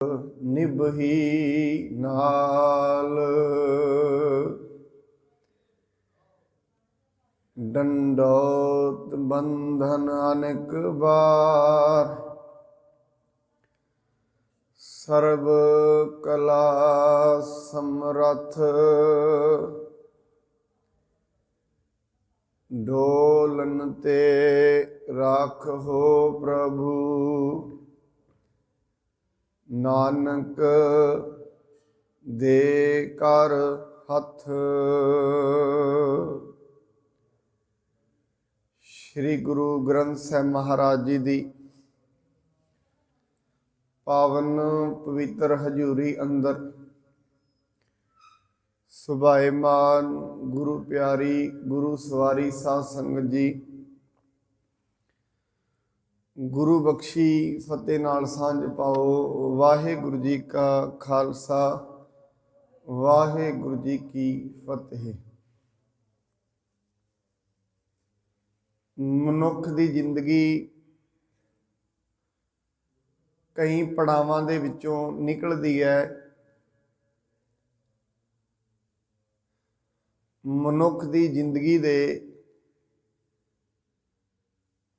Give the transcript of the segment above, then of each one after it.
ਨਿਭਹੀ ਨਾਲ ਡੰਡੋਤ ਬੰਧਨ ਅਨੇਕ ਬਾਰ ਸਰਬ ਕਲਾ ਸਮਰਥ ਡੋਲਨ ਤੇ ਰਾਖੋ ਪ੍ਰਭੂ ਨਾਨਕ ਦੇ ਕਰ ਹੱਥ। ਸ੍ਰੀ ਗੁਰੂ ਗ੍ਰੰਥ ਸਾਹਿਬ ਮਹਾਰਾਜ ਜੀ ਦੀ ਪਾਵਨ ਪਵਿੱਤਰ ਹਜ਼ੂਰੀ ਅੰਦਰ ਸੁਭਾਏਮਾਨ ਗੁਰੂ ਪਿਆਰੀ ਗੁਰੂ ਸਵਾਰੀ ਸਾਧ ਸੰਗਤ ਜੀ, ਗੁਰੂ ਬਖਸ਼ੀ ਫਤਿਹ ਨਾਲ ਸਾਂਝ ਪਾਓ। ਵਾਹਿਗੁਰੂ ਜੀ ਕਾ ਖਾਲਸਾ, ਵਾਹਿਗੁਰੂ ਜੀ ਕੀ ਫਤਿਹ। ਮਨੁੱਖ ਦੀ ਜ਼ਿੰਦਗੀ ਕਈ ਪੜਾਵਾਂ ਦੇ ਵਿੱਚੋਂ ਨਿਕਲਦੀ ਹੈ। ਮਨੁੱਖ ਦੀ ਜ਼ਿੰਦਗੀ ਦੇ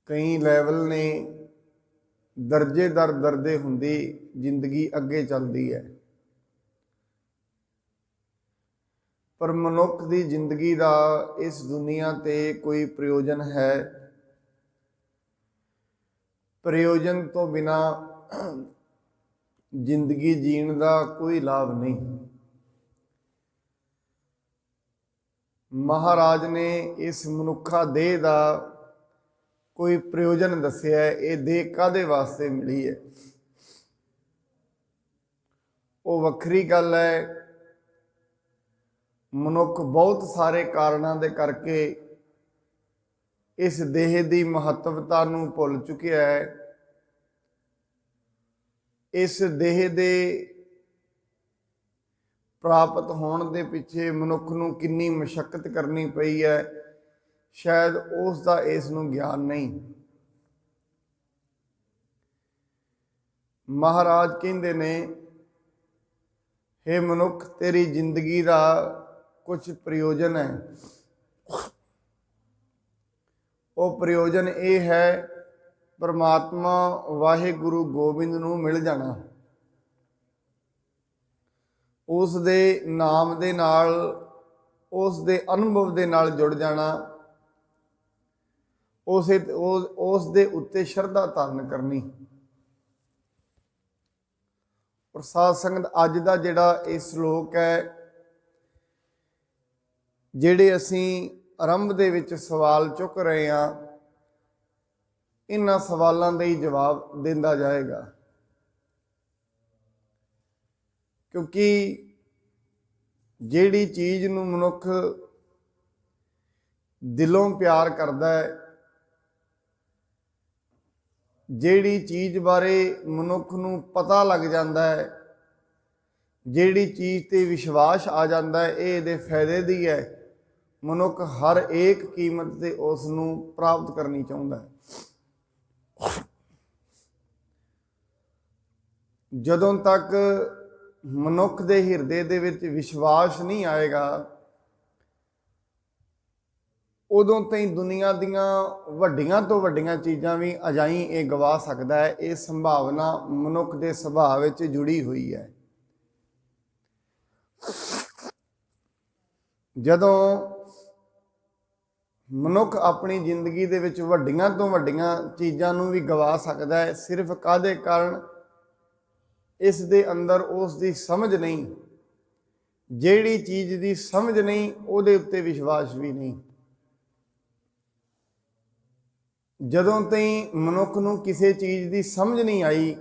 ਕਈ ਲੈਵਲ ਨੇ, ਦਰਜੇ ਦਰ ਦਰਜੇ ਹੁੰਦੀ ਜ਼ਿੰਦਗੀ ਅੱਗੇ ਚੱਲਦੀ ਹੈ। ਪਰ ਮਨੁੱਖ ਦੀ ਜ਼ਿੰਦਗੀ ਦਾ ਇਸ ਦੁਨੀਆ ਤੇ ਕੋਈ ਪ੍ਰਯੋਜਨ ਹੈ? ਪ੍ਰਯੋਜਨ ਤੋਂ ਬਿਨਾ ਜ਼ਿੰਦਗੀ ਜੀਣ ਦਾ ਕੋਈ ਲਾਭ ਨਹੀਂ। ਮਹਾਰਾਜ ਨੇ ਇਸ ਮਨੁੱਖਾ ਦੇਹ ਦਾ ਕੋਈ ਪ੍ਰਯੋਜਨ ਦੱਸਿਆ। ਇਹ ਦੇਹ ਕਾਹਦੇ ਵਾਸਤੇ ਮਿਲੀ ਹੈ, ਉਹ ਵੱਖਰੀ ਗੱਲ ਹੈ। ਮਨੁੱਖ ਬਹੁਤ ਸਾਰੇ ਕਾਰਨਾਂ ਦੇ ਕਰਕੇ ਇਸ ਦੇਹ ਦੀ ਮਹੱਤਵਤਾ ਨੂੰ ਭੁੱਲ ਚੁੱਕਿਆ ਹੈ। ਇਸ ਦੇਹ ਦੇ ਪ੍ਰਾਪਤ ਹੋਣ ਦੇ ਪਿੱਛੇ ਮਨੁੱਖ ਨੂੰ ਕਿੰਨੀ ਮਸ਼ੱਕਤ ਕਰਨੀ ਪਈ ਹੈ, ਸ਼ਾਇਦ ਉਸ ਦਾ ਇਸ ਨੂੰ ਗਿਆਨ ਨਹੀਂ। ਮਹਾਰਾਜ ਕਹਿੰਦੇ ਨੇ, ਹੇ ਮਨੁੱਖ, ਤੇਰੀ ਜ਼ਿੰਦਗੀ ਦਾ ਕੁਝ ਪ੍ਰਯੋਜਨ ਹੈ। ਉਹ ਪ੍ਰਯੋਜਨ ਇਹ ਹੈ, ਪਰਮਾਤਮਾ ਵਾਹਿਗੁਰੂ ਗੋਬਿੰਦ ਨੂੰ ਮਿਲ ਜਾਣਾ, ਉਸ ਦੇ ਨਾਮ ਦੇ ਨਾਲ, ਉਸ ਦੇ ਅਨੁਭਵ ਦੇ ਨਾਲ ਜੁੜ ਜਾਣਾ, ਉਸ ਦੇ ਉੱਤੇ ਸ਼ਰਧਾ ਧਾਰਨ ਕਰਨੀ। ਔਰ ਸਾਧ ਸੰਗਤ, ਅੱਜ ਦਾ ਜਿਹੜਾ ਇਹ ਸ਼ਲੋਕ ਹੈ, ਜਿਹੜੇ ਅਸੀਂ ਆਰੰਭ ਦੇ ਵਿੱਚ ਸਵਾਲ ਚੁੱਕ ਰਹੇ ਹਾਂ, ਇਹਨਾਂ ਸਵਾਲਾਂ ਦੇ ਹੀ ਜਵਾਬ ਦਿੰਦਾ ਜਾਏਗਾ। ਕਿਉਂਕਿ ਜਿਹੜੀ ਚੀਜ਼ ਨੂੰ ਮਨੁੱਖ ਦਿਲੋਂ ਪਿਆਰ ਕਰਦਾ ਹੈ, ਜਿਹੜੀ ਚੀਜ਼ ਬਾਰੇ ਮਨੁੱਖ ਨੂੰ ਪਤਾ ਲੱਗ ਜਾਂਦਾ ਹੈ, ਜਿਹੜੀ ਚੀਜ਼ ਤੇ ਵਿਸ਼ਵਾਸ ਆ ਜਾਂਦਾ ਹੈ, ਇਹ ਇਹਦੇ ਫਾਇਦੇ ਦੀ ਹੈ, ਮਨੁੱਖ ਹਰ ਇੱਕ ਕੀਮਤ ਤੇ ਉਸ ਨੂੰ ਪ੍ਰਾਪਤ ਕਰਨੀ ਚਾਹੁੰਦਾ ਹੈ। ਜਦੋਂ ਤੱਕ ਮਨੁੱਖ ਦੇ ਹਿਰਦੇ ਦੇ ਵਿੱਚ ਵਿਸ਼ਵਾਸ ਨਹੀਂ ਆਏਗਾ, ਉਦੋਂ ਤਾਈਂ ਦੁਨੀਆ ਦੀਆਂ ਵੱਡੀਆਂ ਤੋਂ ਵੱਡੀਆਂ ਚੀਜ਼ਾਂ ਵੀ ਅਜਾਈਂ ਇਹ ਗਵਾ ਸਕਦਾ ਹੈ। ਇਹ ਸੰਭਾਵਨਾ ਮਨੁੱਖ ਦੇ ਸੁਭਾਅ ਵਿੱਚ ਜੁੜੀ ਹੋਈ ਹੈ। ਜਦੋਂ ਮਨੁੱਖ ਆਪਣੀ ਜ਼ਿੰਦਗੀ ਦੇ ਵਿੱਚ ਵੱਡੀਆਂ ਤੋਂ ਵੱਡੀਆਂ ਚੀਜ਼ਾਂ ਨੂੰ ਵੀ ਗਵਾ ਸਕਦਾ ਹੈ, ਸਿਰਫ ਕਾਹਦੇ ਕਾਰਨ? ਇਸ ਦੇ ਅੰਦਰ ਉਸ ਦੀ ਸਮਝ ਨਹੀਂ। ਜਿਹੜੀ ਚੀਜ਼ ਦੀ ਸਮਝ ਨਹੀਂ, ਉਹਦੇ ਉੱਤੇ ਵਿਸ਼ਵਾਸ ਵੀ ਨਹੀਂ। ਜਦੋਂ ਤਾਈਂ ਮਨੁੱਖ ਨੂੰ ਕਿਸੇ ਚੀਜ਼ ਦੀ ਸਮਝ ਨਹੀਂ ਆਈ,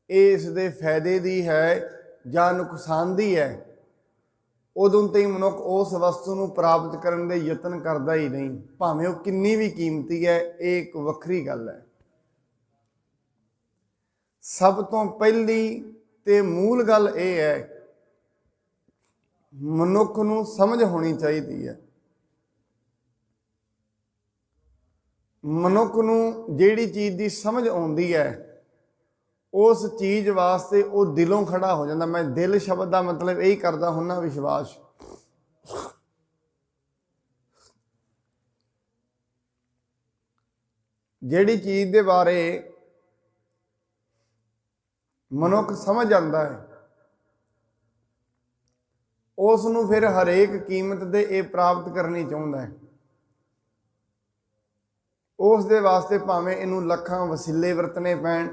ਇਹ ਇਸ ਦੇ ਫਾਇਦੇ ਦੀ ਹੈ ਜਾਂ ਨੁਕਸਾਨ ਦੀ ਹੈ, ਉਦੋਂ ਤਾਈਂ ਮਨੁੱਖ ਉਸ ਵਸਤੂ ਨੂੰ ਪ੍ਰਾਪਤ ਕਰਨ ਦੇ ਯਤਨ ਕਰਦਾ ਹੀ ਨਹੀਂ, ਭਾਵੇਂ ਉਹ ਕਿੰਨੀ ਵੀ ਕੀਮਤੀ ਹੈ। ਇਹ ਇੱਕ ਵੱਖਰੀ ਗੱਲ ਹੈ। ਸਭ ਤੋਂ ਪਹਿਲੀ ਤੇ ਮੂਲ ਗੱਲ ਇਹ ਹੈ, ਮਨੁੱਖ ਨੂੰ ਸਮਝ ਹੋਣੀ ਚਾਹੀਦੀ ਹੈ। ਮਨੁੱਖ ਨੂੰ ਜਿਹੜੀ ਚੀਜ਼ ਦੀ ਸਮਝ ਆਉਂਦੀ ਹੈ, उस चीज़ वास्ते वो दिलों खड़ा हो जाता। मैं दिल शब्द का मतलब यही करता हुन्ना विश्वास। जिहड़ी चीज़ के बारे मनुख समझ आता है उसनूं फिर हरेक कीमत ते ये प्राप्त करनी चाहुंदा है। उस दे वास्ते भावें इनू लखां वसीले वरतने पैण,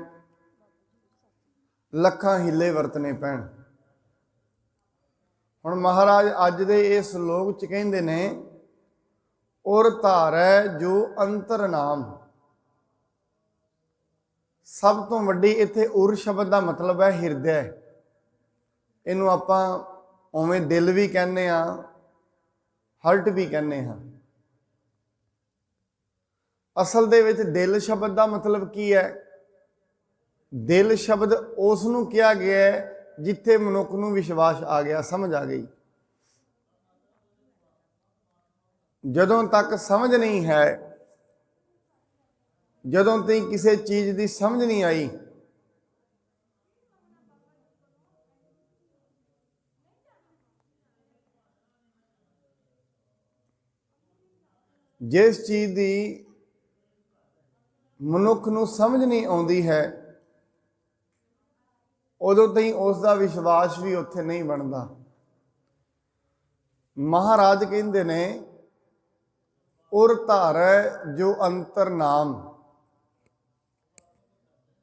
लखां हीले वरतने पैण। हुण महाराज अज दे इस श्लोक च कहिंदे ने, और धारै जो अंतर नाम। सब तो वड्डी इत्थे उर शब्द का मतलब है हिरदे। इनू आपां उवें दिल भी कहने आ, हर्ट भी कहने हाँ। असल दे विच दिल शब्द का मतलब की है? दिल शब्द उसनूं कहा गया है जिथे मनुख नूं विश्वास आ गया, समझ आ गई। जदों तक समझ नहीं है, जदों तक किसी चीज़ की समझ नहीं आई, जिस चीज़ की मनुख नूं समझ नहीं आउंदी है उदों तई उसका विश्वास भी उत्थे नहीं बनता। महाराज कहते ने, उर धारै जो अंतर नाम।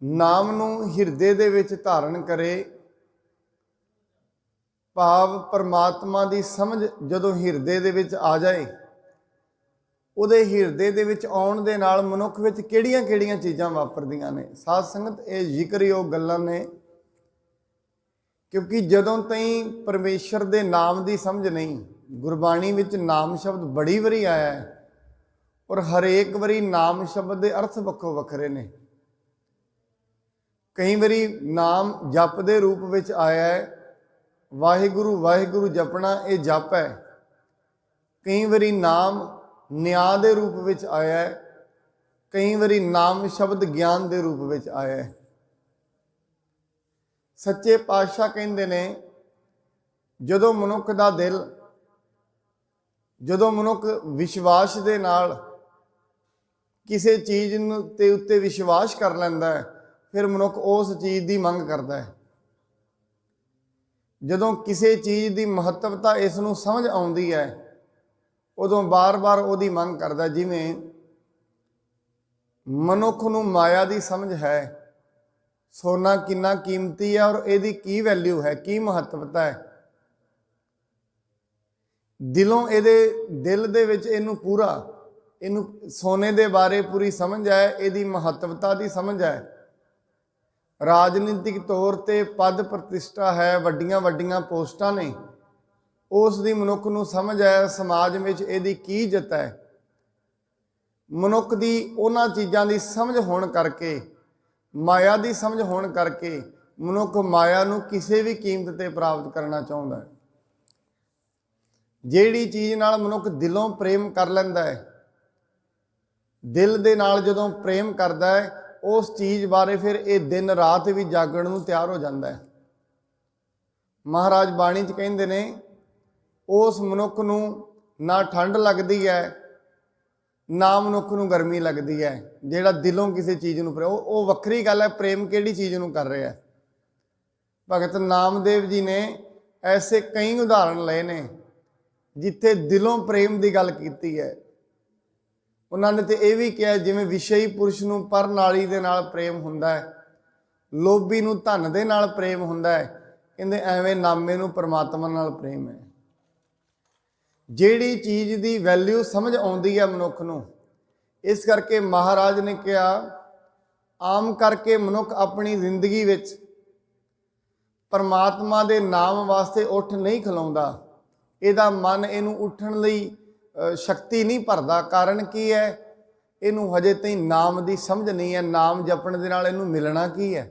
नाम नूं हिरदे दे विच धारण करे, भाव परमात्मा की समझ जदों हिरदे दे विच आ जाए, ਉਹਦੇ ਹਿਰਦੇ ਦੇ ਵਿੱਚ ਆਉਣ ਦੇ ਨਾਲ ਮਨੁੱਖ ਵਿੱਚ ਕਿਹੜੀਆਂ-ਕਿਹੜੀਆਂ ਚੀਜ਼ਾਂ ਵਾਪਰਦੀਆਂ ਨੇ। ਸਾਧ ਸੰਗਤ ਇਹ ਜ਼ਿਕਰਯੋਗ ਗੱਲਾਂ ਨੇ, ਕਿਉਂਕਿ ਜਦੋਂ ਤਾਈਂ ਪਰਮੇਸ਼ਰ ਦੇ ਨਾਮ ਦੀ ਸਮਝ ਨਹੀਂ, ਗੁਰਬਾਣੀ ਵਿੱਚ ਨਾਮ ਸ਼ਬਦ ਬੜੀ ਵਾਰੀ ਆਇਆ ਹੈ ਔਰ ਹਰੇਕ ਵਾਰੀ ਨਾਮ ਸ਼ਬਦ ਦੇ ਅਰਥ ਵੱਖੋ ਵੱਖਰੇ ਨੇ। ਕਈ ਵਾਰੀ ਨਾਮ ਜਪ ਦੇ ਰੂਪ ਵਿੱਚ ਆਇਆ ਹੈ, ਵਾਹਿਗੁਰੂ ਵਾਹਿਗੁਰੂ ਜਪਣਾ ਇਹ ਜਪ ਹੈ। ਕਈ ਵਾਰੀ ਨਾਮ ਨਿਆਂ ਦੇ रूप ਵਿੱਚ आया है, कई बारी नाम शब्द ज्ञान के रूप ਵਿੱਚ आया है। सच्चे पातशाह कहते ने, जदों मनुख का दिल, जदों मनुख विश्वास के नाल किसी चीज़ के उत्ते विश्वास कर लैंदा है, फिर मनुख उस चीज़ की मंग करता है। जदों किसी चीज़ की महत्वता इसनूं समझ आउंदी है, उदों बार बार उहदी मंग करदा। जिवें मनुख नूं माया की समझ है, सोना कितना कीमती है और इहदी की वैल्यू है, की महत्वता है। दिलों इहदे दिल दे विच इहनूं पूरा, इहनूं सोने दे बारे पूरी समझ है, इहदी महत्वता की समझ है। राजनीतिक तौर ते पद प्रतिष्ठा है, वड्डियां वड्डियां पोस्टां ने, उस दी मनुख नूं समझ है। समाज में इहदी की इज्जत है। मनुख दी उन्हां चीज़ां दी समझ होण करके, माया दी समझ होण करके मनुख माया नूं किसी भी कीमत ते प्राप्त करना चाहुंदा है। जिहड़ी चीज़ नाल मनुख दिलों प्रेम कर लैंदा है, दिल दे नाल जदों प्रेम करदा है, उस चीज़ बारे फिर ये दिन रात भी जागण नूं तैयार हो जाता है। महाराज बाणी च कहिंदे ने, उस मनुख नूं ना ठंड लगती है, ना मनुख नूं गर्मी लगती है, जिहड़ा दिलों किसी चीज़ नूं प्रेम। वो वक्री गल है, प्रेम किहड़ी चीज़ नूं कर रहा है। भगत नामदेव जी ने ऐसे कई उदाहरण लए ने जिथे दिलों प्रेम की गल कीती है। उन्होंने तो यह भी कहा, जिवें विषयी पुरुष नूं पर नाली दे नाल प्रेम हुंदा है, लोभी नूं धन दे नाल प्रेम हुंदा है, कहंदे एवें नामे नूं परमात्मा नाल प्रेम है। जिहड़ी चीज़ की वैल्यू समझ आउंदी है मनुख नूं, इस करके महाराज ने कहा, आम करके मनुख अपनी जिंदगी विच परमात्मा दे नाम वास्ते उठ नहीं खलोंदा। इहदा मन इनू उठण लई शक्ति नहीं भरदा। कारण की है? इनू हजे ताईं नाम की समझ नहीं है। नाम जपण दे नाल इनू मिलना की है?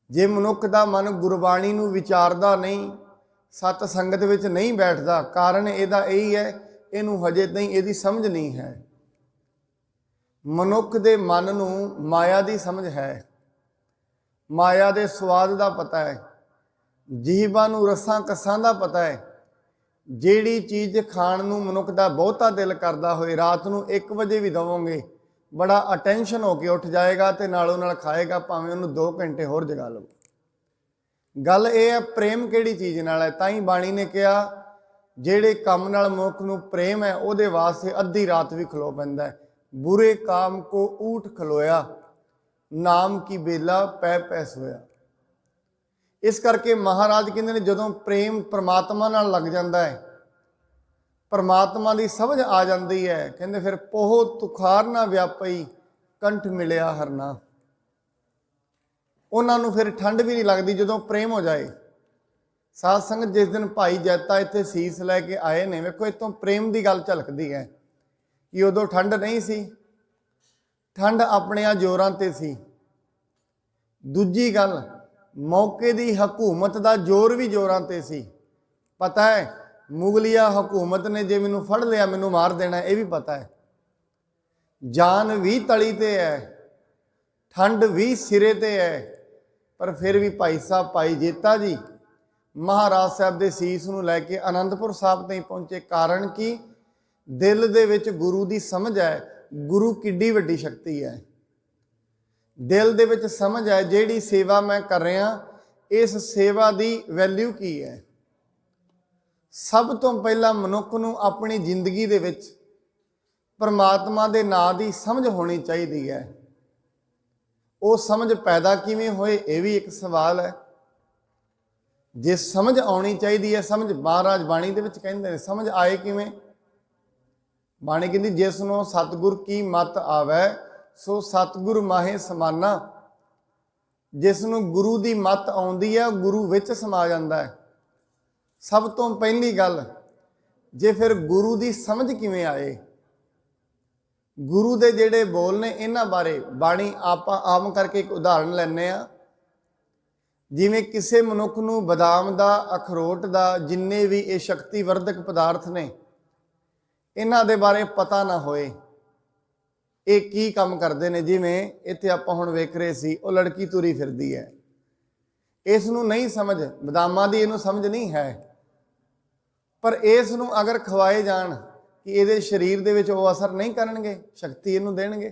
जे मनुख दा मन गुरबाणी नू विचारदा नहीं, सत संगत विच नहीं बैठदा, कारण इहदा यही है, इनू हजे ताईं इहदी समझ नहीं है। मनुख दे मन नू माया की समझ है। ਮਾਇਆ ਦੇ ਸਵਾਦ ਦਾ ਪਤਾ ਹੈ, ਜੀਹਬਾਂ ਨੂੰ ਰਸਾਂ ਕਸਾਂ ਦਾ ਪਤਾ ਹੈ। ਜਿਹੜੀ ਚੀਜ਼ ਖਾਣ ਨੂੰ ਮਨੁੱਖ ਦਾ ਬਹੁਤਾ ਦਿਲ ਕਰਦਾ ਹੋਏ, ਰਾਤ ਨੂੰ 1 ਵਜੇ ਵੀ ਦੇਵੋਗੇ ਬੜਾ ਅਟੈਂਸ਼ਨ ਹੋ ਕੇ ਉੱਠ ਜਾਏਗਾ ਤੇ ਨਾਲੋਂ ਨਾਲ ਖਾਏਗਾ, ਭਾਵੇਂ ਉਹਨੂੰ 2 ਘੰਟੇ ਹੋਰ ਜਗਾ ਲਓ। ਗੱਲ ਇਹ ਹੈ ਪ੍ਰੇਮ ਕਿਹੜੀ ਚੀਜ਼ ਨਾਲ ਹੈ। ਤਾਂ ਹੀ ਬਾਣੀ ਨੇ ਕਿਹਾ ਜਿਹੜੇ ਕੰਮ ਨਾਲ ਮਨੁੱਖ ਨੂੰ ਪ੍ਰੇਮ ਹੈ ਉਹਦੇ ਵਾਸਤੇ ਅੱਧੀ ਰਾਤ ਵੀ ਖਲੋ ਪੈਂਦਾ ਹੈ। ਬੁਰੇ ਕਾਮ ਕੋ ਊਠ ਖਲੋਇਆ, ਨਾਮ ਕੀ ਬੇਲਾ ਪੈ ਪੈ ਸੋਇਆ। ਇਸ ਕਰਕੇ ਮਹਾਰਾਜ ਕਹਿੰਦੇ ਨੇ ਜਦੋਂ ਪ੍ਰੇਮ ਪ੍ਰਮਾਤਮਾ ਨਾਲ ਲੱਗ ਜਾਂਦਾ ਹੈ, ਪਰਮਾਤਮਾ ਦੀ ਸਮਝ ਆ ਜਾਂਦੀ ਹੈ, ਕਹਿੰਦੇ ਫਿਰ ਪੋਹ ਤੁਖਾਰ ਨਾ ਵਿਆਪਈ, ਕੰਠ ਮਿਲਿਆ ਹਰਨਾ। ਉਹਨਾਂ ਨੂੰ ਫਿਰ ਠੰਡ ਵੀ ਨਹੀਂ ਲੱਗਦੀ ਜਦੋਂ ਪ੍ਰੇਮ ਹੋ ਜਾਏ। ਸਾਧ ਸੰਗਤ ਜਿਸ ਦਿਨ ਭਾਈ ਜੈਤਾ ਇੱਥੇ ਸੀਸ ਲੈ ਕੇ ਆਏ ਨੇ, ਵੇਖੋ ਇੱਥੋਂ ਪ੍ਰੇਮ ਦੀ ਗੱਲ ਝਲਕਦੀ ਹੈ ਕਿ ਉਦੋਂ ਠੰਡ ਨਹੀਂ ਸੀ, ਠੰਡ ਆਪਣਿਆਂ ਜ਼ੋਰਾਂ ਤੇ ਸੀ। ਦੂਜੀ ਗੱਲ, ਮੌਕੇ ਦੀ ਹਕੂਮਤ ਦਾ ਜ਼ੋਰ ਵੀ ਜ਼ੋਰਾਂ ਤੇ ਸੀ। ਪਤਾ ਹੈ ਮੁਗਲਿਆ ਹਕੂਮਤ ਨੇ ਜੇ ਮੈਨੂੰ ਫੜ ਲਿਆ ਮੈਨੂੰ ਮਾਰ ਦੇਣਾ, ਇਹ ਵੀ ਪਤਾ ਹੈ। ਜਾਨ ਵੀ ਤਲੀ ਤੇ ਹੈ, ਠੰਡ ਵੀ ਸਿਰੇ ਤੇ ਹੈ, ਪਰ ਫਿਰ ਵੀ ਭਾਈ ਸਾਹਿਬ ਭਾਈ ਜੇਤਾ ਜੀ ਮਹਾਰਾਜ ਸਾਹਿਬ ਦੇ ਸੀਸ ਨੂੰ ਲੈ ਕੇ ਅਨੰਦਪੁਰ ਸਾਹਿਬ ਤਾਈਂ ਪਹੁੰਚੇ। ਕਾਰਨ ਕੀ? ਦਿਲ ਦੇ ਵਿੱਚ ਗੁਰੂ ਦੀ ਸਮਝ ਹੈ, ਗੁਰੂ ਕਿੱਡੀ ਵੱਡੀ ਸ਼ਕਤੀ ਹੈ। ਦਿਲ ਦੇ ਵਿੱਚ ਸਮਝ ਹੈ ਜਿਹੜੀ ਸੇਵਾ ਮੈਂ ਕਰ ਰਿਹਾ, ਇਸ ਸੇਵਾ ਦੀ ਵੈਲਿਊ ਕੀ ਹੈ। ਸਭ ਤੋਂ ਪਹਿਲਾਂ ਮਨੁੱਖ ਨੂੰ ਆਪਣੀ ਜ਼ਿੰਦਗੀ ਦੇ ਵਿੱਚ ਪਰਮਾਤਮਾ ਦੇ ਨਾਂ ਦੀ ਸਮਝ ਹੋਣੀ ਚਾਹੀਦੀ ਹੈ। ਉਹ ਸਮਝ ਪੈਦਾ ਕਿਵੇਂ ਹੋਏ, ਇਹ ਵੀ ਇੱਕ ਸਵਾਲ ਹੈ। ਜੇ ਸਮਝ ਆਉਣੀ ਚਾਹੀਦੀ ਹੈ, ਸਮਝ ਮਹਾਰਾਜ ਬਾਣੀ ਦੇ ਵਿੱਚ ਕਹਿੰਦੇ ਨੇ ਸਮਝ ਆਏ ਕਿਵੇਂ? ਬਾਣੀ ਕਹਿੰਦੀ ਜਿਸ ਨੂੰ ਸਤਿਗੁਰ ਕੀ ਮਤ ਆਵੈ, ਸੋ ਸਤਿਗੁਰ ਮਾਹੇ ਸਮਾਨਾ। ਜਿਸ ਨੂੰ ਗੁਰੂ ਦੀ ਮਤ ਆਉਂਦੀ ਹੈ, ਗੁਰੂ ਵਿੱਚ ਸਮਾ ਜਾਂਦਾ ਹੈ। ਸਭ ਤੋਂ ਪਹਿਲੀ ਗੱਲ, ਜੇ ਫਿਰ ਗੁਰੂ ਦੀ ਸਮਝ ਕਿਵੇਂ ਆਏ? ਗੁਰੂ ਦੇ ਜਿਹੜੇ ਬੋਲ ਨੇ ਇਹਨਾਂ ਬਾਰੇ ਬਾਣੀ ਆਪਾਂ ਆਮ ਕਰਕੇ ਇੱਕ ਉਦਾਹਰਣ ਲੈਂਦੇ ਹਾਂ। ਜਿਵੇਂ ਕਿਸੇ ਮਨੁੱਖ ਨੂੰ ਬਦਾਮ ਦਾ, ਅਖਰੋਟ ਦਾ, ਜਿੰਨੇ ਵੀ ਇਹ ਸ਼ਕਤੀ ਵਰਧਕ ਪਦਾਰਥ ਨੇ ਇਹਨਾਂ ਦੇ ਬਾਰੇ ਪਤਾ ਨਾ ਹੋਏ, ਇਹ ਕੀ ਕੰਮ ਕਰਦੇ ਨੇ। ਜਿਵੇਂ ਇੱਥੇ ਆਪਾਂ ਹੁਣ ਵੇਖ ਰਹੇ ਸੀ, ਉਹ ਲੜਕੀ ਤੁਰੀ ਫਿਰਦੀ ਹੈ, ਇਸ ਨੂੰ ਨਹੀਂ ਸਮਝ, ਬਦਾਮਾਂ ਦੀ ਇਹਨੂੰ ਸਮਝ ਨਹੀਂ ਹੈ, ਪਰ ਇਸ ਨੂੰ ਅਗਰ ਖਵਾਏ ਜਾਣ ਕਿ ਇਹਦੇ ਸਰੀਰ ਦੇ ਵਿੱਚ ਉਹ ਅਸਰ ਨਹੀਂ ਕਰਨਗੇ, ਸ਼ਕਤੀ ਇਹਨੂੰ ਦੇਣਗੇ।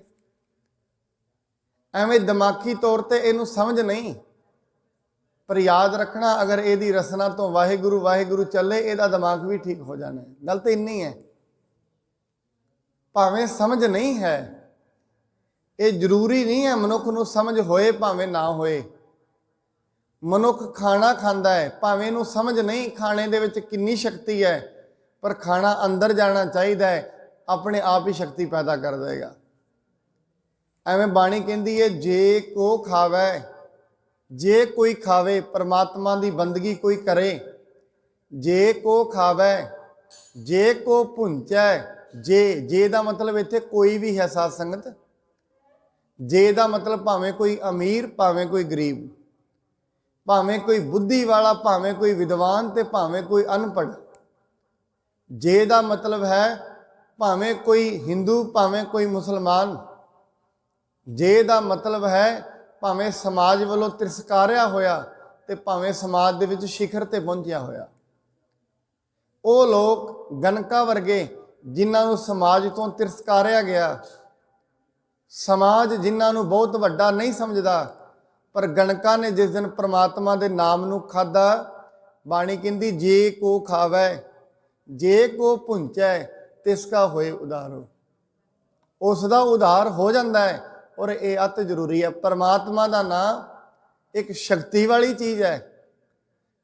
ਐਵੇਂ ਦਿਮਾਗੀ ਤੌਰ ਤੇ ਇਹਨੂੰ ਸਮਝ ਨਹੀਂ, ਪਰ ਯਾਦ ਰੱਖਣਾ ਅਗਰ ਇਹਦੀ ਰਸਨਾ ਤੋਂ ਵਾਹਿਗੁਰੂ ਵਾਹਿਗੁਰੂ ਚੱਲੇ, ਇਹਦਾ ਦਿਮਾਗ ਵੀ ਠੀਕ ਹੋ ਜਾਣਾ। ਗੱਲ ਤਾਂ ਇੰਨੀ ਹੈ, ਭਾਵੇਂ ਸਮਝ ਨਹੀਂ ਹੈ, ਇਹ ਜ਼ਰੂਰੀ ਨਹੀਂ ਹੈ ਮਨੁੱਖ ਨੂੰ ਸਮਝ ਹੋਏ ਭਾਵੇਂ ਨਾ ਹੋਏ। ਮਨੁੱਖ ਖਾਣਾ ਖਾਂਦਾ ਹੈ, ਭਾਵੇਂ ਇਹਨੂੰ ਸਮਝ ਨਹੀਂ ਖਾਣੇ ਦੇ ਵਿੱਚ ਕਿੰਨੀ ਸ਼ਕਤੀ ਹੈ, ਪਰ ਖਾਣਾ ਅੰਦਰ ਜਾਣਾ ਚਾਹੀਦਾ ਹੈ, ਆਪਣੇ ਆਪ ਹੀ ਸ਼ਕਤੀ ਪੈਦਾ ਕਰ ਦੇਗਾ। ਐਵੇਂ ਬਾਣੀ ਕਹਿੰਦੀ ਹੈ ਜੇ ਕੋ ਖਾਵੇ, ਜੇ ਕੋਈ ਖਾਵੇ, ਪਰਮਾਤਮਾ ਦੀ ਬੰਦਗੀ ਕੋਈ ਕਰੇ, ਜੇ ਕੋ ਖਾਵੇ, ਜੇ ਕੋ ਭੁੰਚੈ। ਜੇ ਦਾ ਮਤਲਬ ਇੱਥੇ ਕੋਈ ਵੀ ਹੈ ਸਾਧ ਸੰਗਤ। ਜੇ ਦਾ ਮਤਲਬ ਭਾਵੇਂ ਕੋਈ ਅਮੀਰ, ਭਾਵੇਂ ਕੋਈ ਗਰੀਬ, ਭਾਵੇਂ ਕੋਈ ਬੁੱਧੀ ਵਾਲਾ, ਭਾਵੇਂ ਕੋਈ ਵਿਦਵਾਨ ਤੇ ਭਾਵੇਂ ਕੋਈ ਅਨਪੜ੍ਹ। ਜੇ ਦਾ ਮਤਲਬ ਹੈ ਭਾਵੇਂ ਕੋਈ ਹਿੰਦੂ, ਭਾਵੇਂ ਕੋਈ ਮੁਸਲਮਾਨ। ਜੇ ਦਾ ਮਤਲਬ ਹੈ ਭਾਵੇਂ ਸਮਾਜ ਵੱਲੋਂ ਤਿਰਸਕਾਰਿਆ ਹੋਇਆ ਤੇ ਭਾਵੇਂ ਸਮਾਜ ਦੇ ਵਿੱਚ ਸਿਖਰ ਤੇ ਪਹੁੰਚਿਆ ਹੋਇਆ। ਉਹ ਲੋਕ ਗਨਕਾ ਵਰਗੇ ਜਿਨ੍ਹਾਂ ਨੂੰ ਸਮਾਜ ਤੋਂ ਤਿਰਸਕਾਰਿਆ ਗਿਆ, ਸਮਾਜ ਜਿਨ੍ਹਾਂ ਨੂੰ ਬਹੁਤ ਵੱਡਾ ਨਹੀਂ ਸਮਝਦਾ, ਪਰ ਗਣਕਾਂ ਨੇ ਜਿਸ ਦਿਨ ਪ੍ਰਮਾਤਮਾ ਦੇ ਨਾਮ ਨੂੰ ਖਾਧਾ, ਬਾਣੀ ਕਹਿੰਦੀ ਜੇ ਕੋ ਖਾਵੇ, ਜੇ ਕੋ ਭੁੰਚੈ, ਤਿਸਕਾ ਹੋਏ ਉਧਾਰੋ। ਉਸ ਦਾ ਉਧਾਰ ਹੋ ਜਾਂਦਾ ਹੈ। ਔਰ ਇਹ ਅਤ ਜ਼ਰੂਰੀ ਹੈ। ਪਰਮਾਤਮਾ ਦਾ ਨਾਮ ਇੱਕ ਸ਼ਕਤੀ ਵਾਲੀ ਚੀਜ਼ ਹੈ।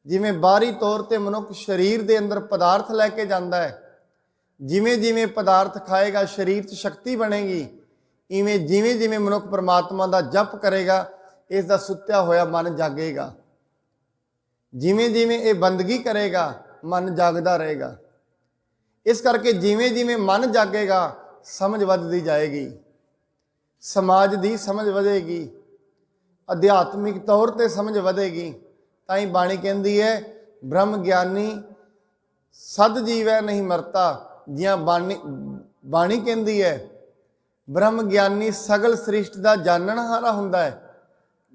ਜਿਵੇਂ ਬਾਹਰੀ ਤੌਰ ਤੇ ਮਨੁੱਖ ਸਰੀਰ ਦੇ ਅੰਦਰ ਪਦਾਰਥ ਲੈ ਕੇ ਜਾਂਦਾ ਹੈ, ਜਿਵੇਂ ਜਿਵੇਂ ਪਦਾਰਥ ਖਾਏਗਾ ਸਰੀਰ 'ਚ ਸ਼ਕਤੀ ਬਣੇਗੀ, ਇਵੇਂ ਜਿਵੇਂ ਜਿਵੇਂ ਮਨੁੱਖ ਪਰਮਾਤਮਾ ਦਾ ਜਪ ਕਰੇਗਾ, ਇਸ ਦਾ ਸੁੱਤਿਆ ਹੋਇਆ ਮਨ ਜਾਗੇਗਾ। ਜਿਵੇਂ ਜਿਵੇਂ ਇਹ ਬੰਦਗੀ ਕਰੇਗਾ, ਮਨ ਜਾਗਦਾ ਰਹੇਗਾ। ਇਸ ਕਰਕੇ ਜਿਵੇਂ ਜਿਵੇਂ ਮਨ ਜਾਗੇਗਾ, ਸਮਝ ਵੱਧਦੀ ਜਾਏਗੀ, ਸਮਾਜ ਦੀ ਸਮਝ ਵਧੇਗੀ, ਅਧਿਆਤਮਿਕ ਤੌਰ ਤੇ ਸਮਝ ਵਧੇਗੀ। ਤਾਂ ਹੀ ਬਾਣੀ ਕਹਿੰਦੀ ਹੈ ਬ੍ਰਹਮ ਗਿਆਨੀ ਸਦ ਜੀਵੈ ਨਹੀਂ ਮਰਤਾ। ਜਿਵੇਂ ਬਾਣੀ ਕਹਿੰਦੀ ਹੈ ਬ੍ਰਹਮ ਗਿਆਨੀ ਸਗਲ ਸ੍ਰਿਸ਼ਟ ਦਾ ਜਾਣਨ ਹਾਰਾ ਹੁੰਦਾ ਹੈ,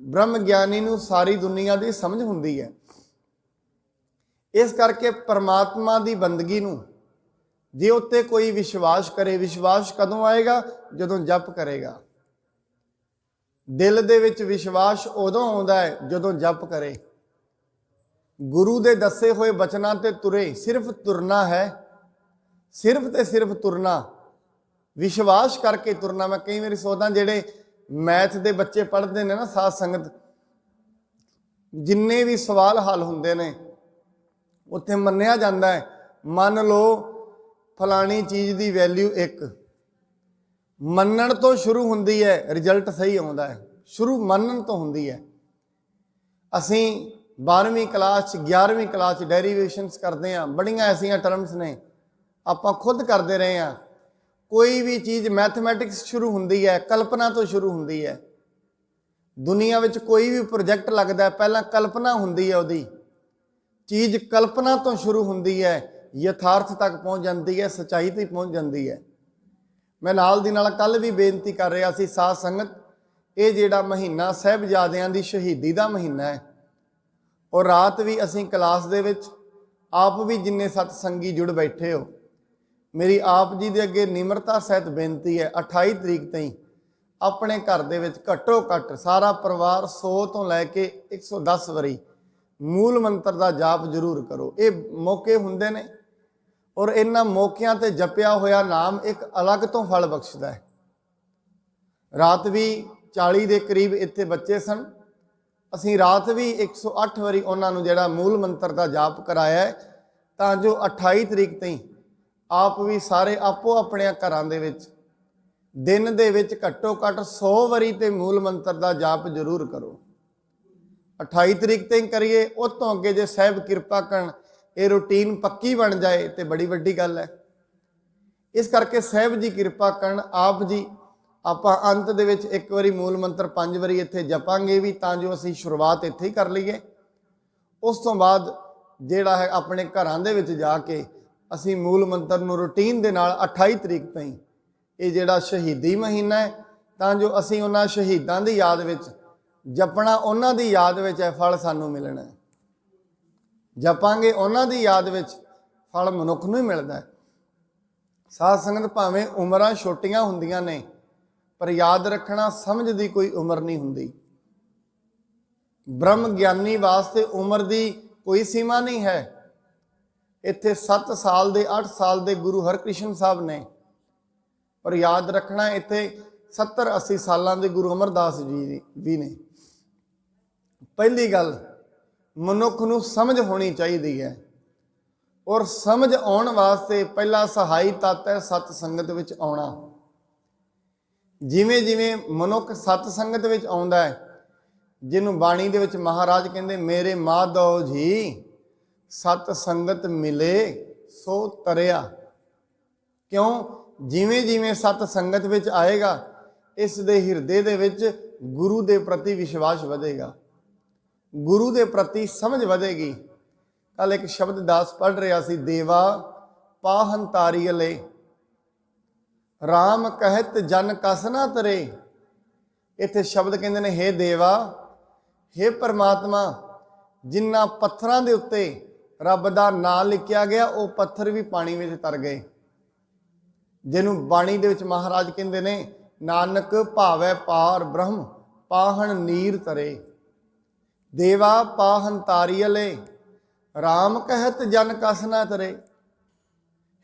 ब्रह्म ज्ञानी नूं सारी दुनिया की समझ हुंदी है। इस करके परमात्मा की बंदगी नूं जे उत्ते कोई विश्वास करे, विश्वास कदों आएगा? जदों जप करेगा। दिल दे विच विश्वास उदों आउंदा है जदों जप करे, गुरु दे दसे हुए बचनां ते तुरे। सिर्फ तुरना है, सिर्फ ते सिर्फ तुरना, विश्वास करके तुरना। मैं कई बार सोचदा जेड़े मैथ दे बच्चे पढ़ते हैं ना साध संगत, जिन्ने भी सवाल हल हुंदे ने उत्थे मन्निया जाता है, मान लो फलानी चीज़ की वैल्यू 1, मनण तो शुरू हुंदी है, रिजल्ट सही आउंदा है। शुरू मनण तो हुंदी है। असीं 12वीं क्लास 11वीं क्लास डेरीवेशनस करते हैं, बड़ियां ऐसिया टर्म्स ने आपां खुद करते रहे हैं। कोई भी चीज़ मैथमैटिक्स शुरू हुंदी है, कल्पना तो शुरू हुंदी है। दुनिया विच कोई भी प्रोजैक्ट लगता है, पहला कल्पना हुंदी है, उहदी चीज़ कल्पना तो शुरू हुंदी है, यथार्थ तक पहुँच जाती है, सच्चाई तक पहुँच जाती है। मैं नाल दी नाल कल भी बेनती कर रहा सी, साध संगत ये जिहड़ा महीना साहिबजादियां दी शहीदी दा महीना है, और रात भी असीं क्लास दे विच आप भी जिन्ने सतसंगी जुड़ बैठे हो, मेरी आप जी दे अगे निमरता सहित बेनती है, 28 तरीक तई अपने घर दे विच घट्टो घट्ट सारा परिवार 100 तो लैके 110 वारी मूल मंत्र का जाप जरूर करो। ये मौके हुंदे ने, और इन्हां मौकियां ते जपिया होया नाम एक अलग तो फल बख्शदा है। रात भी 40 के करीब इत्थे बच्चे सन, असीं रात भी 108 वारी उन्होंने जिहड़ा मूल मंत्र का जाप कराया है, तां जो 28 तरीक तई आप भी सारे आपो अपने घरां दे विच दिन दे विच घट्टो घट्ट 100 वारी ते मूल मंत्र का जाप जरूर करो। 28 तरीक तई करिए, उस तो अगे जे साहिब किरपा करन ये रूटीन पक्की बन जाए तो बड़ी वड्डी गल है। इस करके साहिब जी किरपा करन, आप जी आपां अंत दे विच एक बारी मूल मंत्र 5 वारी इत्थे जपांगे भी, तां जो असीं शुरुआत इत्थे ही कर लईए। उस तो बाद जिहड़ा है अपने घरां दे विच जाके असीं मूल मंत्र नूं रूटीन दे नाल 28 तरीक तई ये जिहड़ा शहीदी महीना है, तां जो असीं उन्हां शहीदां दी याद विच जपना, उन्हां दी याद विच है फल सानूं मिलना है। जपांगे उन्हां दी याद विच, फल मनुख नूं ही मिलदा है। साध संगत भावें उमरां छोटियां हुंदियां ने, पर याद रखना समझ दी कोई उम्र नहीं हुंदी। ब्रह्म ज्ञानी वास्ते उम्र की कोई सीमा नहीं है। इत्थे 7 साल दे 8 साल दे गुरु हरकृष्ण साहब ने, पर याद रखना इत्थे 70-80 सालां दे गुरु अमरदास जी भी ने। पहली गल मनुख नूं समझ होनी चाहिए है, और समझ आउण वास्ते पहला सहाई तत्त है सत संगत विच आउणा। जिमें जिमें मनुख सत संगत विच आउंदा है, जिन्हों बाणी दे विच महाराज कहंदे मेरे माधव जी सत संगत मिले सो तरिया। क्यों? जिमें जिमें सत संगत विच आएगा, इस दे हिरदे दे विच गुरु दे प्रति विश्वास वधेगा, गुरु दे प्रति समझ वधेगी। कल एक शब्द दास पढ़ रहा सी, देवा पाहन तारियले राम कहत जन कस ना तरे। इत्थे शब्द कहते हैं, हे देवा, हे परमात्मा, जिन्ना पत्थरां दे उत्ते रब दा नाम लिखिया गया वो पत्थर भी पानी में तर गए। जिन्हों बाणी दे विच महाराज कहते ने, नानक भावै पार ब्रह्म पाहन नीर तरे। देवा पाहन तारियले राम कहत जन कस ना तरे।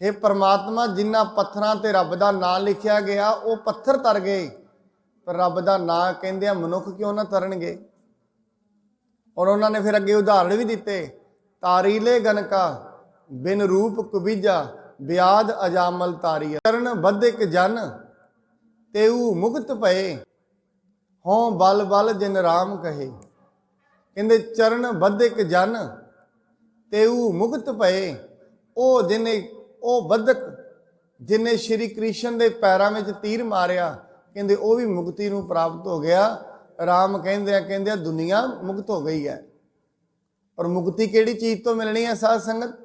हे परमात्मा, जिन्ना पत्थरां ते रब दा नाम लिखिया गया वो पत्थर तर गए, पर रब दा नाम कहंदे मनुख क्यों ना तरनगे। और उन्होंने फिर अगे उदाहरण भी दिते, तारीले गनका बिन रूप कुबीजा ब्याद अजामल तारी। चरण बधिक जन तेऊ मुक्त भये हों बल बल जिन राम कहे। कहंदे चरण बधिक जन तेऊ मुक्त भये, ओ जिन्हें ओ बधक जिन्हें श्री कृष्ण के पैरों में तीर मारिया, कहते वह भी मुक्ति नूं प्राप्त हो गया। राम कहते दुनिया मुक्त हो गई है। और मुक्ति किहड़ी चीज़ तो मिलनी है साध संगत?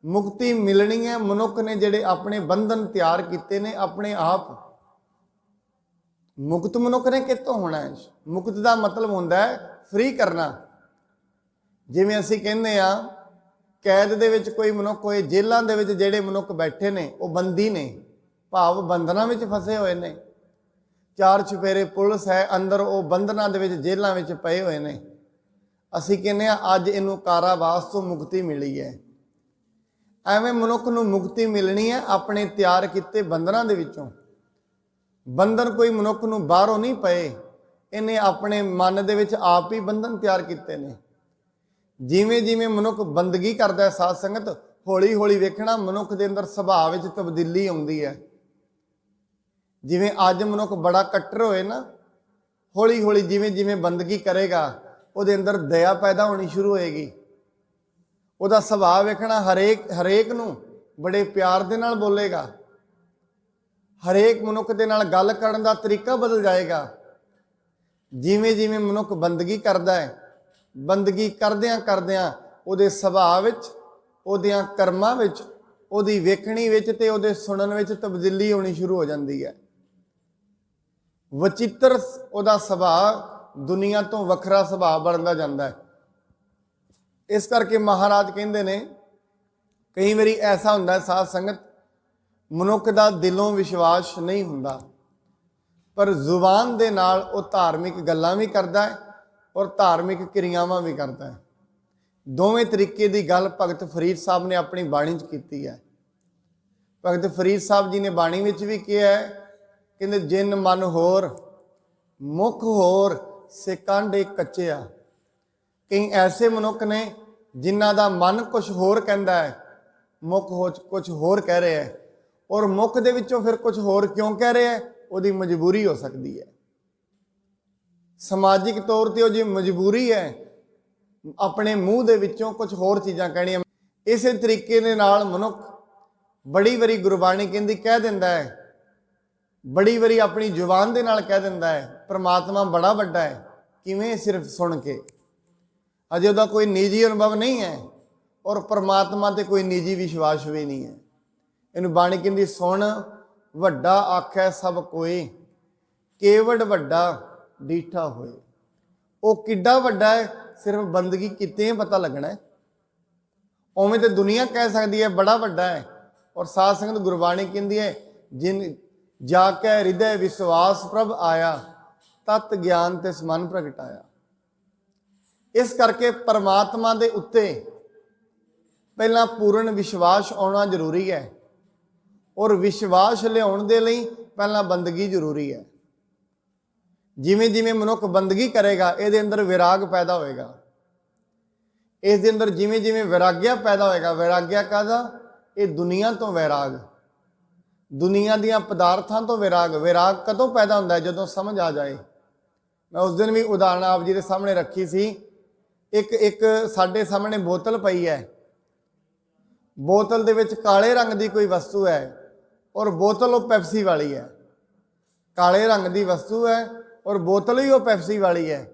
मुक्ति मिलनी है मनुख ने जिहड़े अपने बंधन तैयार किए ने अपने आप। ਮੁਕਤ ਮਨੁੱਖ ਨੇ ਕਿੱਥੋਂ ਹੋਣਾ ਹੈ? ਮੁਕਤ ਦਾ ਮਤਲਬ ਹੁੰਦਾ ਹੈ ਫ੍ਰੀ ਕਰਨਾ। ਜਿਵੇਂ ਅਸੀਂ ਕਹਿੰਦੇ ਆ ਕੈਦ ਦੇ ਵਿੱਚ ਕੋਈ ਮਨੁੱਖ ਹੋਏ, ਜੇਲ੍ਹਾਂ ਦੇ ਵਿੱਚ ਜਿਹੜੇ ਮਨੁੱਖ ਬੈਠੇ ਨੇ ਉਹ ਬੰਦੀ ਨੇ, ਭਾਵ ਬੰਧਨਾਂ ਵਿੱਚ ਫਸੇ ਹੋਏ ਨੇ। ਚਾਰ ਚੁਫੇਰੇ ਪੁਲਿਸ ਹੈ, ਅੰਦਰ ਉਹ ਬੰਧਨਾਂ ਦੇ ਵਿੱਚ, ਜੇਲ੍ਹਾਂ ਵਿੱਚ ਪਏ ਹੋਏ ਨੇ। ਅਸੀਂ ਕਹਿੰਦੇ ਆ ਅੱਜ ਇਹਨੂੰ ਕਾਰਾਵਾਸ ਤੋਂ ਮੁਕਤੀ ਮਿਲੀ ਹੈ। ਐਵੇਂ ਮਨੁੱਖ ਨੂੰ ਮੁਕਤੀ ਮਿਲਣੀ ਹੈ ਆਪਣੇ ਤਿਆਰ ਕੀਤੇ ਬੰਧਨਾਂ ਦੇ ਵਿੱਚੋਂ। ਬੰਧਨ ਕੋਈ ਮਨੁੱਖ ਨੂੰ ਬਾਹਰੋਂ ਨਹੀਂ ਪਏ, ਇਹਨੇ ਆਪਣੇ ਮਨ ਦੇ ਵਿੱਚ ਆਪ ਹੀ ਬੰਧਨ ਤਿਆਰ ਕੀਤੇ ਨੇ। ਜਿਵੇਂ ਜਿਵੇਂ ਮਨੁੱਖ ਬੰਦਗੀ ਕਰਦਾ ਹੈ ਸਾਧ ਸੰਗਤ, ਹੌਲੀ ਹੌਲੀ ਵੇਖਣਾ ਮਨੁੱਖ ਦੇ ਅੰਦਰ ਸੁਭਾਅ ਵਿੱਚ ਤਬਦੀਲੀ ਆਉਂਦੀ ਹੈ। ਜਿਵੇਂ ਅੱਜ ਮਨੁੱਖ ਬੜਾ ਕੱਟਰ ਹੋਏ ਨਾ, ਹੌਲੀ ਹੌਲੀ ਜਿਵੇਂ ਜਿਵੇਂ ਬੰਦਗੀ ਕਰੇਗਾ ਉਹਦੇ ਅੰਦਰ ਦਇਆ ਪੈਦਾ ਹੋਣੀ ਸ਼ੁਰੂ ਹੋਏਗੀ। ਉਹਦਾ ਸੁਭਾਅ ਵੇਖਣਾ ਹਰੇਕ ਨੂੰ ਬੜੇ ਪਿਆਰ ਦੇ ਨਾਲ ਬੋਲੇਗਾ। ਹਰੇਕ ਮਨੁੱਖ ਦੇ ਨਾਲ ਗੱਲ ਕਰਨ ਦਾ ਤਰੀਕਾ ਬਦਲ ਜਾਏਗਾ। ਜਿਵੇਂ ਜਿਵੇਂ ਮਨੁੱਖ ਬੰਦਗੀ ਕਰਦਾ ਹੈ, ਬੰਦਗੀ ਕਰਦਿਆਂ ਕਰਦਿਆਂ ਉਹਦੇ ਸੁਭਾਅ ਵਿੱਚ, ਉਹਦਿਆਂ ਕਰਮਾਂ ਵਿੱਚ, ਉਹਦੀ ਵੇਖਣੀ ਵਿੱਚ ਤੇ ਉਹਦੇ ਸੁਣਨ ਵਿੱਚ ਤਬਦੀਲੀ ਹੋਣੀ ਸ਼ੁਰੂ ਹੋ ਜਾਂਦੀ ਹੈ। ਵਚਿੱਤਰ ਉਹਦਾ ਸੁਭਾਅ, ਦੁਨੀਆ ਤੋਂ ਵੱਖਰਾ ਸੁਭਾਅ ਬਣਦਾ ਜਾਂਦਾ ਹੈ। ਇਸ ਕਰਕੇ ਮਹਾਰਾਜ ਕਹਿੰਦੇ ਨੇ ਕਈ ਵਾਰੀ ਐਸਾ ਹੁੰਦਾ ਸਾਧ ਸੰਗਤ, ਮਨੁੱਖ ਦਾ ਦਿਲੋਂ ਵਿਸ਼ਵਾਸ ਨਹੀਂ ਹੁੰਦਾ, ਪਰ ਜ਼ੁਬਾਨ ਦੇ ਨਾਲ ਉਹ ਧਾਰਮਿਕ ਗੱਲਾਂ ਵੀ ਕਰਦਾ ਹੈ ਔਰ ਧਾਰਮਿਕ ਕਿਰਿਆਵਾਂ ਵੀ ਕਰਦਾ ਹੈ। ਦੋਵੇਂ ਤਰੀਕੇ ਦੀ ਗੱਲ ਭਗਤ ਫਰੀਦ ਸਾਹਿਬ ਨੇ ਆਪਣੀ ਬਾਣੀ 'ਚ ਕੀਤੀ ਹੈ। ਭਗਤ ਫਰੀਦ ਸਾਹਿਬ ਜੀ ਨੇ ਬਾਣੀ ਵਿੱਚ ਵੀ ਕਿਹਾ ਹੈ, ਕਹਿੰਦੇ ਜਿਨ ਮਨ ਹੋਰ ਮੁਖ ਹੋਰ ਸੇ ਕਾਂਢੇ ਕੱਚਿਆ। ਕਈ ਐਸੇ ਮਨੁੱਖ ਨੇ ਜਿਨ੍ਹਾਂ ਦਾ ਮਨ ਕੁਝ ਹੋਰ ਕਹਿੰਦਾ ਹੈ, ਮੁਖ ਕੁਝ ਹੋਰ ਕਹਿ ਰਿਹਾ ਹੈ, ਔਰ ਮੁਖ ਦੇ ਵਿੱਚੋਂ ਫਿਰ ਕੁਝ ਹੋਰ ਕਿਉਂ ਕਹਿ ਰਿਹਾ ਹੈ, ਉਹਦੀ ਮਜਬੂਰੀ ਹੋ ਸਕਦੀ ਹੈ। ਸਮਾਜਿਕ ਤੌਰ ਤੇ ਉਹ ਜੀ ਮਜਬੂਰੀ ਹੈ ਆਪਣੇ ਮੂੰਹ ਦੇ ਵਿੱਚੋਂ ਕੁਝ ਹੋਰ ਚੀਜ਼ਾਂ ਕਹਿਣੀਆਂ। ਇਸੇ ਤਰੀਕੇ ਦੇ ਨਾਲ ਮਨੁੱਖ ਬੜੀ ਵਾਰੀ ਗੁਰਬਾਣੀ ਕਹਿੰਦੀ ਕਹਿ ਦਿੰਦਾ ਹੈ, ਬੜੀ ਵਾਰੀ ਆਪਣੀ ਜ਼ੁਬਾਨ ਦੇ ਨਾਲ ਕਹਿ ਦਿੰਦਾ ਹੈ ਪ੍ਰਮਾਤਮਾ ਬੜਾ ਵੱਡਾ ਹੈ। ਕਿਵੇਂ? ਸਿਰਫ ਸੁਣ ਕੇ। ਅਜੇ ਉਹਦਾ ਕੋਈ ਨਿੱਜੀ ਅਨੁਭਵ ਨਹੀਂ ਹੈ ਔਰ ਪ੍ਰਮਾਤਮਾ ਤੇ ਕੋਈ ਨਿੱਜੀ ਵਿਸ਼ਵਾਸ ਵੀ ਨਹੀਂ ਹੈ। ਇਹਨੂੰ ਬਾਣੀ ਕਹਿੰਦੀ ਸੁਣ ਵੱਡਾ ਆਖੈ ਸਭ ਕੋਏ, ਕੇਵੜ ਵੱਡਾ ਡੀਠਾ ਹੋਏ। ਉਹ ਕਿੱਡਾ ਵੱਡਾ ਹੈ ਸਿਰਫ ਬੰਦਗੀ ਕੀਤੇ ਪਤਾ ਲੱਗਣਾ ਹੈ। ਉਵੇਂ ਤੇ ਦੁਨੀਆ ਕਹਿ ਸਕਦੀ ਹੈ ਬੜਾ ਵੱਡਾ ਹੈ, ਔਰ ਸਾਧ ਸੰਗਤ ਗੁਰਬਾਣੀ ਕਹਿੰਦੀ ਹੈ ਜਿਨ ਜਾ ਕੇ ਹਿਰਦੈ ਵਿਸ਼ਵਾਸ ਪ੍ਰਭ ਆਇਆ, ਤਤ ਗਿਆਨ ਤਿਸ ਮਨ ਪ੍ਰਗਟਾਇਆ। ਇਸ ਕਰਕੇ ਪਰਮਾਤਮਾ ਦੇ ਉੱਤੇ ਪਹਿਲਾਂ ਪੂਰਨ ਵਿਸ਼ਵਾਸ ਆਉਣਾ ਜ਼ਰੂਰੀ ਹੈ, ਔਰ ਵਿਸ਼ਵਾਸ ਲਿਆਉਣ ਦੇ ਲਈ ਪਹਿਲਾਂ ਬੰਦਗੀ ਜ਼ਰੂਰੀ ਹੈ। ਜਿਵੇਂ ਜਿਵੇਂ ਮਨੁੱਖ ਬੰਦਗੀ ਕਰੇਗਾ ਇਹਦੇ ਅੰਦਰ ਵਿਰਾਗ ਪੈਦਾ ਹੋਏਗਾ। ਇਸ ਦੇ ਅੰਦਰ ਜਿਵੇਂ ਜਿਵੇਂ ਵਿਰਾਗਿਆ ਪੈਦਾ ਹੋਏਗਾ, ਵਿਰਾਗਿਆ ਕਾਹਦਾ? ਇਹ ਦੁਨੀਆ ਤੋਂ ਵੈਰਾਗ, ਦੁਨੀਆ ਦੀਆਂ ਪਦਾਰਥਾਂ ਤੋਂ ਵਿਰਾਗ। ਵਿਰਾਗ ਕਦੋਂ ਪੈਦਾ ਹੁੰਦਾ ਹੈ? ਜਦੋਂ ਸਮਝ ਆ ਜਾਏ। ਮੈਂ ਉਸ ਦਿਨ ਵੀ ਉਦਾਹਰਣ ਆਪ ਜੀ ਦੇ ਸਾਹਮਣੇ ਰੱਖੀ ਸੀ। ਇੱਕ ਸਾਡੇ ਸਾਹਮਣੇ ਬੋਤਲ ਪਈ ਹੈ, ਬੋਤਲ ਦੇ ਵਿੱਚ ਕਾਲੇ ਰੰਗ ਦੀ ਕੋਈ ਵਸਤੂ ਹੈ ਔਰ ਬੋਤਲ ਉਹ ਪੈਪਸੀ ਵਾਲੀ ਹੈ। ਕਾਲੇ ਰੰਗ ਦੀ ਵਸਤੂ ਹੈ ਔਰ ਬੋਤਲ ਵੀ ਉਹ ਪੈਪਸੀ ਵਾਲੀ ਹੈ।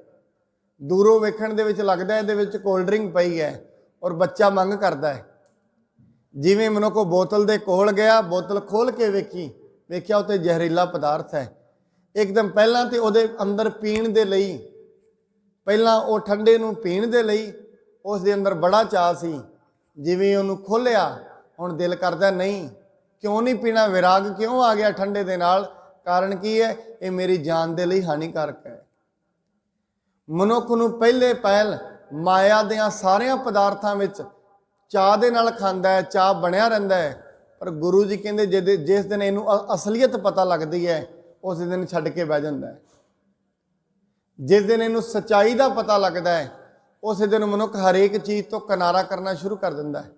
ਦੂਰੋਂ ਵੇਖਣ ਦੇ ਵਿੱਚ ਲੱਗਦਾ ਇਹਦੇ ਵਿੱਚ ਕੋਲਡ ਡਰਿੰਕ ਪਈ ਹੈ ਔਰ ਬੱਚਾ ਮੰਗ ਕਰਦਾ ਹੈ। ਜਿਵੇਂ ਮਨੁੱਖ ਉਹ ਬੋਤਲ ਦੇ ਕੋਲ ਗਿਆ, ਬੋਤਲ ਖੋਲ ਕੇ ਵੇਖਿਆ ਉੱਤੇ ਜ਼ਹਿਰੀਲਾ ਪਦਾਰਥ ਹੈ। ਇੱਕਦਮ ਪਹਿਲਾਂ ਤੇ ਉਹਦੇ ਅੰਦਰ ਪੀਣ ਦੇ ਲਈ, ਪਹਿਲਾਂ ਉਹ ਠੰਡੇ ਨੂੰ ਪੀਣ ਦੇ ਲਈ ਉਸ ਦੇ ਅੰਦਰ ਬੜਾ ਚਾਅ ਸੀ। ਜਿਵੇਂ ਉਹਨੂੰ ਖੋਲ੍ਹਿਆ ਹੁਣ ਦਿਲ ਕਰਦਾ ਨਹੀਂ, ਕਿਉਂ ਨਹੀਂ ਪੀਣਾ? ਵਿਰਾਗ ਕਿਉਂ ਆ ਗਿਆ ਠੰਡੇ ਦੇ ਨਾਲ? ਕਾਰਨ ਕੀ ਹੈ? ਇਹ ਮੇਰੀ ਜਾਨ ਦੇ ਲਈ ਹਾਨੀਕਾਰਕ ਹੈ। ਮਨੁੱਖ ਨੂੰ ਪਹਿਲੇ ਪਹਿਲ ਮਾਇਆ ਦੀਆਂ ਸਾਰੀਆਂ ਪਦਾਰਥਾਂ ਵਿੱਚ ਚਾਹ ਦੇ ਨਾਲ ਖਾਂਦਾ ਹੈ, ਚਾਹ ਬਣਿਆ ਰਹਿੰਦਾ ਹੈ। ਪਰ ਗੁਰੂ ਜੀ ਕਹਿੰਦੇ ਜਿਸ ਦਿਨ ਇਹਨੂੰ ਅਸਲੀਅਤ ਪਤਾ ਲੱਗਦੀ ਹੈ ਉਸ ਦਿਨ ਛੱਡ ਕੇ ਬਹਿ ਜਾਂਦਾ ਹੈ। ਜਿਸ ਦਿਨ ਇਹਨੂੰ ਸੱਚਾਈ ਦਾ ਪਤਾ ਲੱਗਦਾ ਹੈ ਉਸ ਦਿਨ ਮਨੁੱਖ ਹਰੇਕ ਚੀਜ਼ ਤੋਂ ਕਿਨਾਰਾ ਕਰਨਾ ਸ਼ੁਰੂ ਕਰ ਦਿੰਦਾ ਹੈ।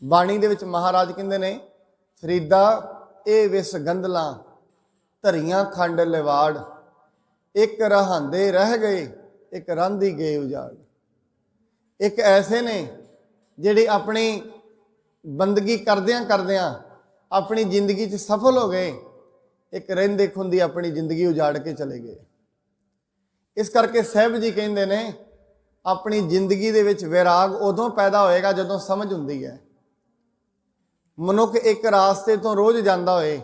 ਬਾਣੀ ਦੇ ਵਿੱਚ ਮਹਾਰਾਜ ਕਹਿੰਦੇ ਨੇ ਫਰੀਦਾ ਇਹ ਵਿਸ ਗੰਧਲਾਂ ਧਰੀਆਂ ਖੰਡ ਲਿਵਾੜ, ਇੱਕ ਰਹਾਂਦੇ ਰਹਿ ਗਏ ਇੱਕ ਰਾਂਦੀ ਗਏ ਉਜਾੜ। ਇੱਕ ਐਸੇ ਨੇ ਜਿਹੜੇ ਆਪਣੀ ਬੰਦਗੀ ਕਰਦਿਆਂ ਕਰਦਿਆਂ ਆਪਣੀ ਜ਼ਿੰਦਗੀ 'ਚ ਸਫਲ ਹੋ ਗਏ, ਇੱਕ ਰਹਿੰਦੇ ਖੁੰਦੀ ਆਪਣੀ ਜ਼ਿੰਦਗੀ ਉਜਾੜ ਕੇ ਚਲੇ ਗਏ। ਇਸ ਕਰਕੇ ਸਾਹਿਬ ਜੀ ਕਹਿੰਦੇ ਨੇ ਆਪਣੀ ਜ਼ਿੰਦਗੀ ਦੇ ਵਿੱਚ ਵਿਰਾਗ ਉਦੋਂ ਪੈਦਾ ਹੋਏਗਾ ਜਦੋਂ ਸਮਝ ਹੁੰਦੀ ਹੈ। ਮਨੁੱਖ ਇੱਕ ਰਾਸਤੇ ਤੋਂ ਰੋਜ਼ ਜਾਂਦਾ ਹੋਏ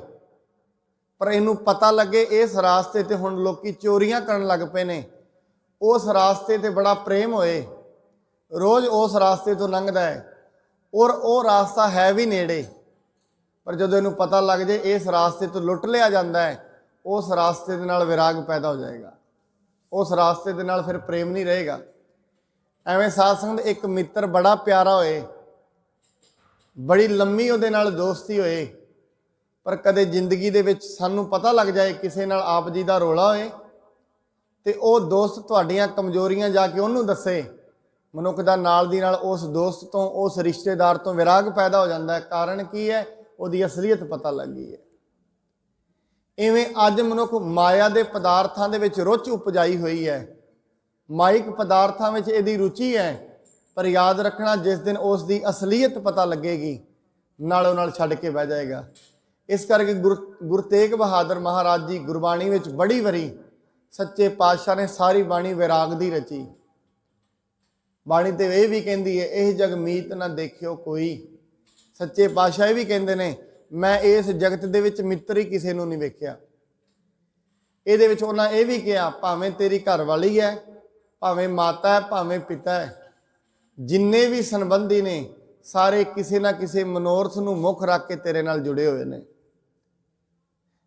पर इनू पता लगे इस रास्ते ते हुण लोकी चोरियां करन लग पे ने, उस रास्ते ते बड़ा प्रेम होए, रोज़ उस रास्ते तो लंघदा है और वो रास्ता है भी नेड़े, पर जदों इनू पता लग जाए इस रास्ते तो लुट लिया जाता है, उस रास्ते दे नाल विराग पैदा हो जाएगा, उस रास्ते दे नाल फिर प्रेम नहीं रहेगा। एवें साध संगत एक मित्र बड़ा प्यारा होए, बड़ी लंबी उहदे नाल दोस्ती होए, पर कदे जिंदगी दे विच सानू पता लग जाए किसी नाल आप जी दा रोला होए ते ओ दोस्त तुहाडियां कमजोरियां जाके उहनूं दसे, मनुख दा नाल दी नाल उस दोस्त तो उस रिश्तेदार तो विराग पैदा हो जाता है। कारण की है? उहदी असलीयत पता लग गई है। इवें अज मनुख माया दे पदार्थां दे विच रुचि उपजाई हुई है, माइक पदार्थां विच इहदी रुचि है, पर याद रखना जिस दिन उसकी असलीयत पता लगेगी नालों नाल छड्ड के बह जाएगा। इस करके गुरु तेग बहादुर महाराज जी गुरबाणी विच बड़ी वरी सच्चे पातशाह ने सारी बाणी विराग दी रची। बाणी ते ये भी कहती है, यह जग मीत ना देखियो कोई। सच्चे पातशाह भी कहते ने, मैं इस जगत दे विच मित्र ही किसी नूं नहीं वेख्या। ਇਹਦੇ ਵਿੱਚ ਉਹਨਾਂ ਇਹ ਵੀ ਕਿਹਾ, ਭਾਵੇਂ तेरी घर वाली है, भावें माता है, भावें पिता है, जिन्ने भी संबंधी ने सारे किसी ना किसी मनोरथ नूं मुख रख के तेरे नाल जुड़े हुए ने।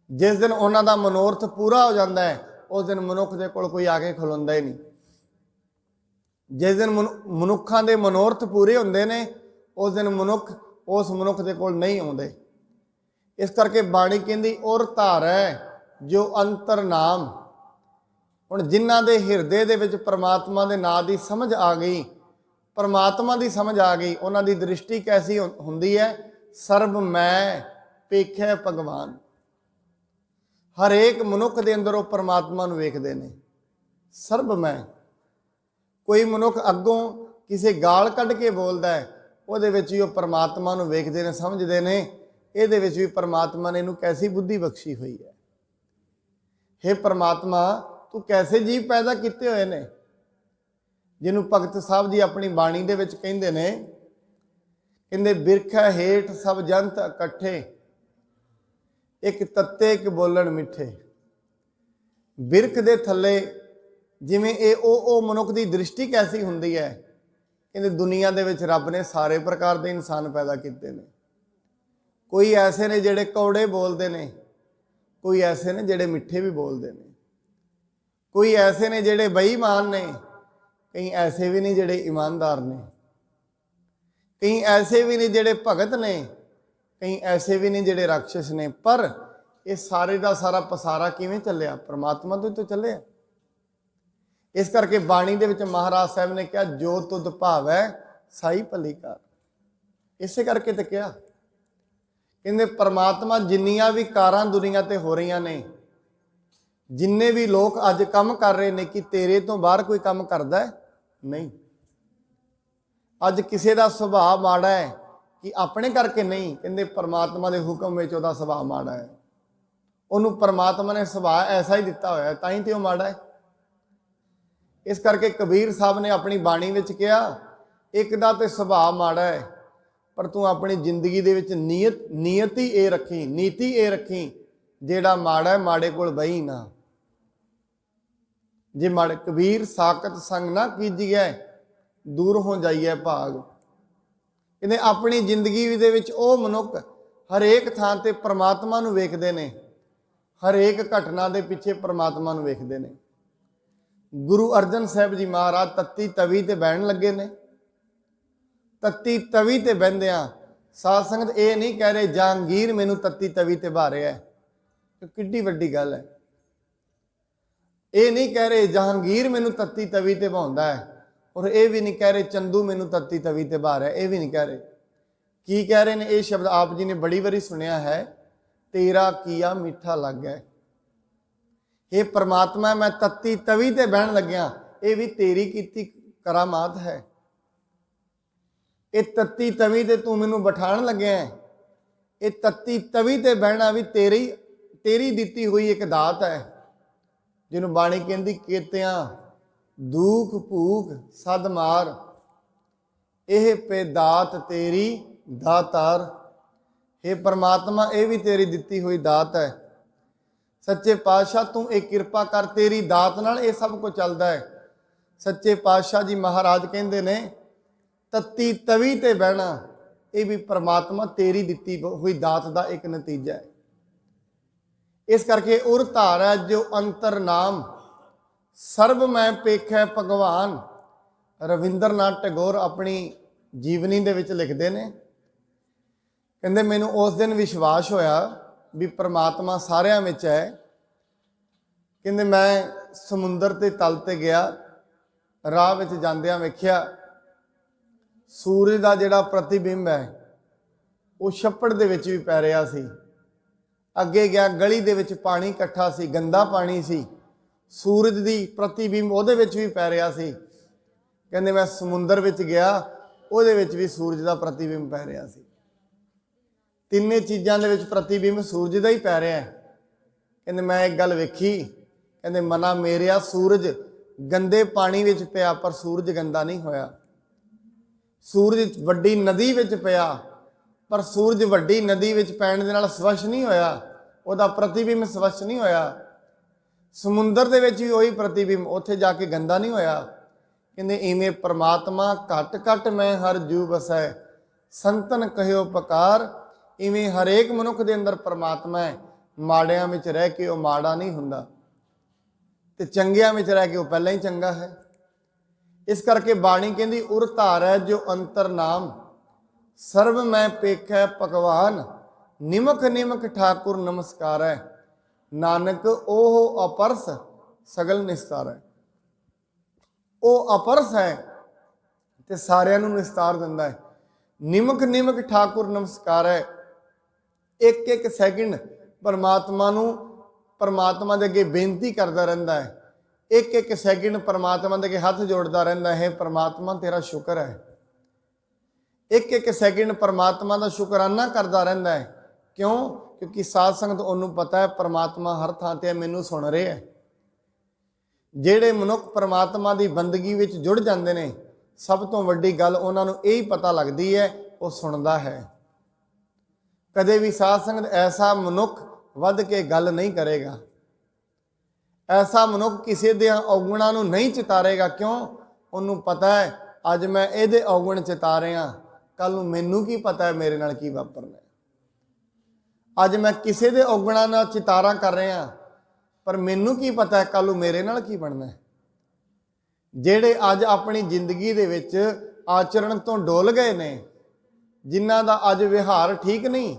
जिस दिन उन्हां दा मनोरथ पूरा हो जाता है, उस दिन मनुख दे कोल कोई आके खलोंदा ही नहीं। जिस दिन मनुखां दे मनोरथ पूरे हुंदे ने, उस दिन मनुख उस मनुख दे कोल नहीं आउंदे। इस करके बाणी कहंदी उर धार है जो अंतर नाम। हुण जिन्हां दे हिरदे दे विच परमात्मा दे नाम दी समझ आ गई, परमात्मा दी समझ आ गई, उन्हां दी दृष्टि कैसी हुंदी है? सर्ब मैं पेखै भगवान। हरेक मनुख दे अंदर वो परमात्मा नूं वेखदे ने। सर्ब मैं। कोई मनुख अगों किसी गाल कढ़ के बोलदा है, उहदे विच ही वो परमात्मा नूं वेखदे ने, समझदे ने इहदे विच भी परमात्मा ने इहनूं कैसी बुद्धि बख्शी हुई है। हे परमात्मा, तू कैसे जीव पैदा किए हुए ने? जिन्हों भगत साहब जी अपनी बाणी दे विच कहंदे ने, कहंदे बिरखा हेठ सब जंत इकट्ठे, एक तत्ते एक बोलण मिठे। बिरख दे थले जिवें ओ मनुख की दृष्टि कैसी हुंदी है, कहंदे दुनिया दे विच रब ने सारे प्रकार के इंसान पैदा किए ने। कोई ऐसे ने जिहड़े कौड़े बोलते ने, कोई ऐसे ने जिहड़े मिठे भी बोलते हैं, कोई ऐसे ने जिहड़े बेईमान ने, कई ऐसे भी नहीं जिहड़े ईमानदार ने, कई ऐसे भी नहीं जिहड़े भगत ने, कई ऐसे भी नहीं जिहड़े राक्षस ने। पर ये सारे का सारा पसारा किवें चलिया? परमात्मा तो चलिया। इस करके बाणी दे विच महाराज साहब ने कहा, जो तुद भावै साई भली कार। इसे करके तो कहा, कहते परमात्मा जिन्नियां भी कारां दुनिया ते हो रही ने, जिन्ने भी लोग अज काम कर रहे हैं, कि तेरे तो बाहर कोई काम करता है? नहीं। अज किसी का सुभाव माड़ा है कि अपने करके नहीं, कहते परमात्मा के हुक्म में उसका सुभाव माड़ा है। उन्होंने परमात्मा ने सुभाव ऐसा ही दिता होया, ताई तो माड़ा है। इस करके कबीर साहब ने अपनी बाणी में कहा, एक दा ते सुभाव माड़ा है, पर तू अपनी जिंदगी दे विच नीयत ही ये रखी, नीति ये रखी, जेड़ा माड़ा है माड़े कोल बही ना। जे माड़े कबीर साकत संग ना कीजिए, दूर हो जाइए भाग। कहते अपनी जिंदगी दे विच ओ मनुख हरेक थां ते परमात्मा नूं वेखदे ने, हरेक घटना दे पिछे परमात्मा नूं वेखदे ने। गुरु अर्जन साहब जी महाराज तत्ती तवी ते बहन लगे ने। तत्ती तवी ते बहंदियां साध संगत ये नहीं कह रहे जहांगीर मैनू तत्ती तवी ते बहा रहा है, तो किड्डी वड्डी गल है। ये नहीं कह रहे जहांगीर मैनू तत्ती तवी ते बहाउंदा है, और ये भी नहीं कह रहे चंदू मैनू तत्ती तवी ते बहा रहा है, ये भी नहीं कह रहे। की कह रहे हैं? ये शब्द आप जी ने बड़ी बारी सुनिया है, तेरा किया मीठा लग है। ये परमात्मा मैं तत्ती तवी ते बहन लग्या, ये भी तेरी कीती करामात है। ये तत्ती तवी ते तू मैनू बिठाण लग्या है, ये तत्ती तवी ते बहना भी तेरी दिती हुई एक दात है, जिन्होंने बाणी कहती केतियां दुख भूख सद मार, यह पे दात तेरी दातार। हे परमात्मा, ये भी तेरी दिती हुई दात है। सच्चे पातशाह तू एक किरपा कर, तेरी दात नाल ये सब कुछ चलता है। सच्चे पातशाह जी महाराज कहते ने तत्ती तवी ते बहना ये भी परमात्मा तेरी दिती हुई दात का एक नतीजा है। इस करके उर धार है जो अंतर नाम सर्व मैं पेखै भगवान। रविंद्रनाथ टैगोर अपनी जीवनी दे विच लिखते हैं, कहते मैनू उस दिन विश्वास होया भी परमात्मा सारिਆਂ ਵਿੱਚ है। कहते मैं समुंदर के तल ते गया, राह विच जांदियां वेख्या सूरज का जिहड़ा प्रतिबिंब है वो छप्पड़ दे विच भी पै रहा सी। अगे गया गली दे विच पानी इकट्ठा सी, गंदा पानी सी, सूरज की प्रतिबिंब उहदे विच भी पै रहा सी। कहते मैं समुंदर विच गया, उहदे विच भी सूरज का प्रतिबिंब पै रहा सी। तिन्ने चीज़ों के प्रतिबिंब सूरज का ही पै रहा है। कहते मैं एक गल वेखी, कहते मना मेरिया सूरज गंदे पानी विच पिया पर सूरज गंदा नहीं होया। सूरज वड्डी नदी विच पिया पर सूरज वड्डी नदी विच पैण दे नाल स्वच्छ नहीं होया, उहदा प्रतिबिंब स्वच्छ नहीं होया। समुंदर दे विच भी वही प्रतिबिंब उत्थे जाके गंदा नहीं होया। कहते इवें परमात्मा घट घट मैं हर जू बसै, संतन कहियो पकार। इवें हरेक मनुख के अंदर परमात्मा है। माड़ियां विच रह के वह माड़ा नहीं हुंदा ते चंगियां विच रह के वह पहला ही चंगा है। इस करके बाणी कहती उर धार है जो अंतर नाम सर्व मैं पेखै भगवान। निमक निमक ठाकुर नमस्कार है, नानक ओह अपरस सगल निस्तार है। ਉਹ अपरस है ते सारिਆਂ ਨੂੰ निस्तार दिंदा है। निमक निमक ठाकुर नमस्कार है। एक एक सैकेंड परमात्मा नूं परमात्मा दे अगे बेनती करता रहता है। एक एक सैकेंड परमात्मा दे अगे हाथ जोड़ता रहता है, परमात्मा तेरा शुक्र है। एक एक सैकेंड परमात्मा का शुकराना करता रहता है। क्यों? क्योंकि साध संगत उन्होंने पता है परमात्मा हर थां ते मैनू सुन रहे है। ਜਿਹੜੇ ਮਨੁੱਖ परमात्मा की बंदगी विच जुड़ जाते हैं, सब तो वड्डी गल उन्होंने यही पता लगती है वो सुनता है। कदे भी साध संगत ऐसा मनुख वध के गल नहीं करेगा, ऐसा मनुख किसी दे औगुणां नूं नहीं चितारेगा। क्यों? उन्होंने पता है अज मैं ये औगुण चितारिया, कल नूं मैनू की पता है मेरे नाल की वापरना। अज मैं किसी दे औगुणां नाल चितारा कर रहा पर मैनू की पता है कल मेरे नाल की बनना है। जेड़े अज अपनी जिंदगी दे विच आचरण तो डोल गए ने, जिन्हां दा अज व्यवहार ठीक नहीं,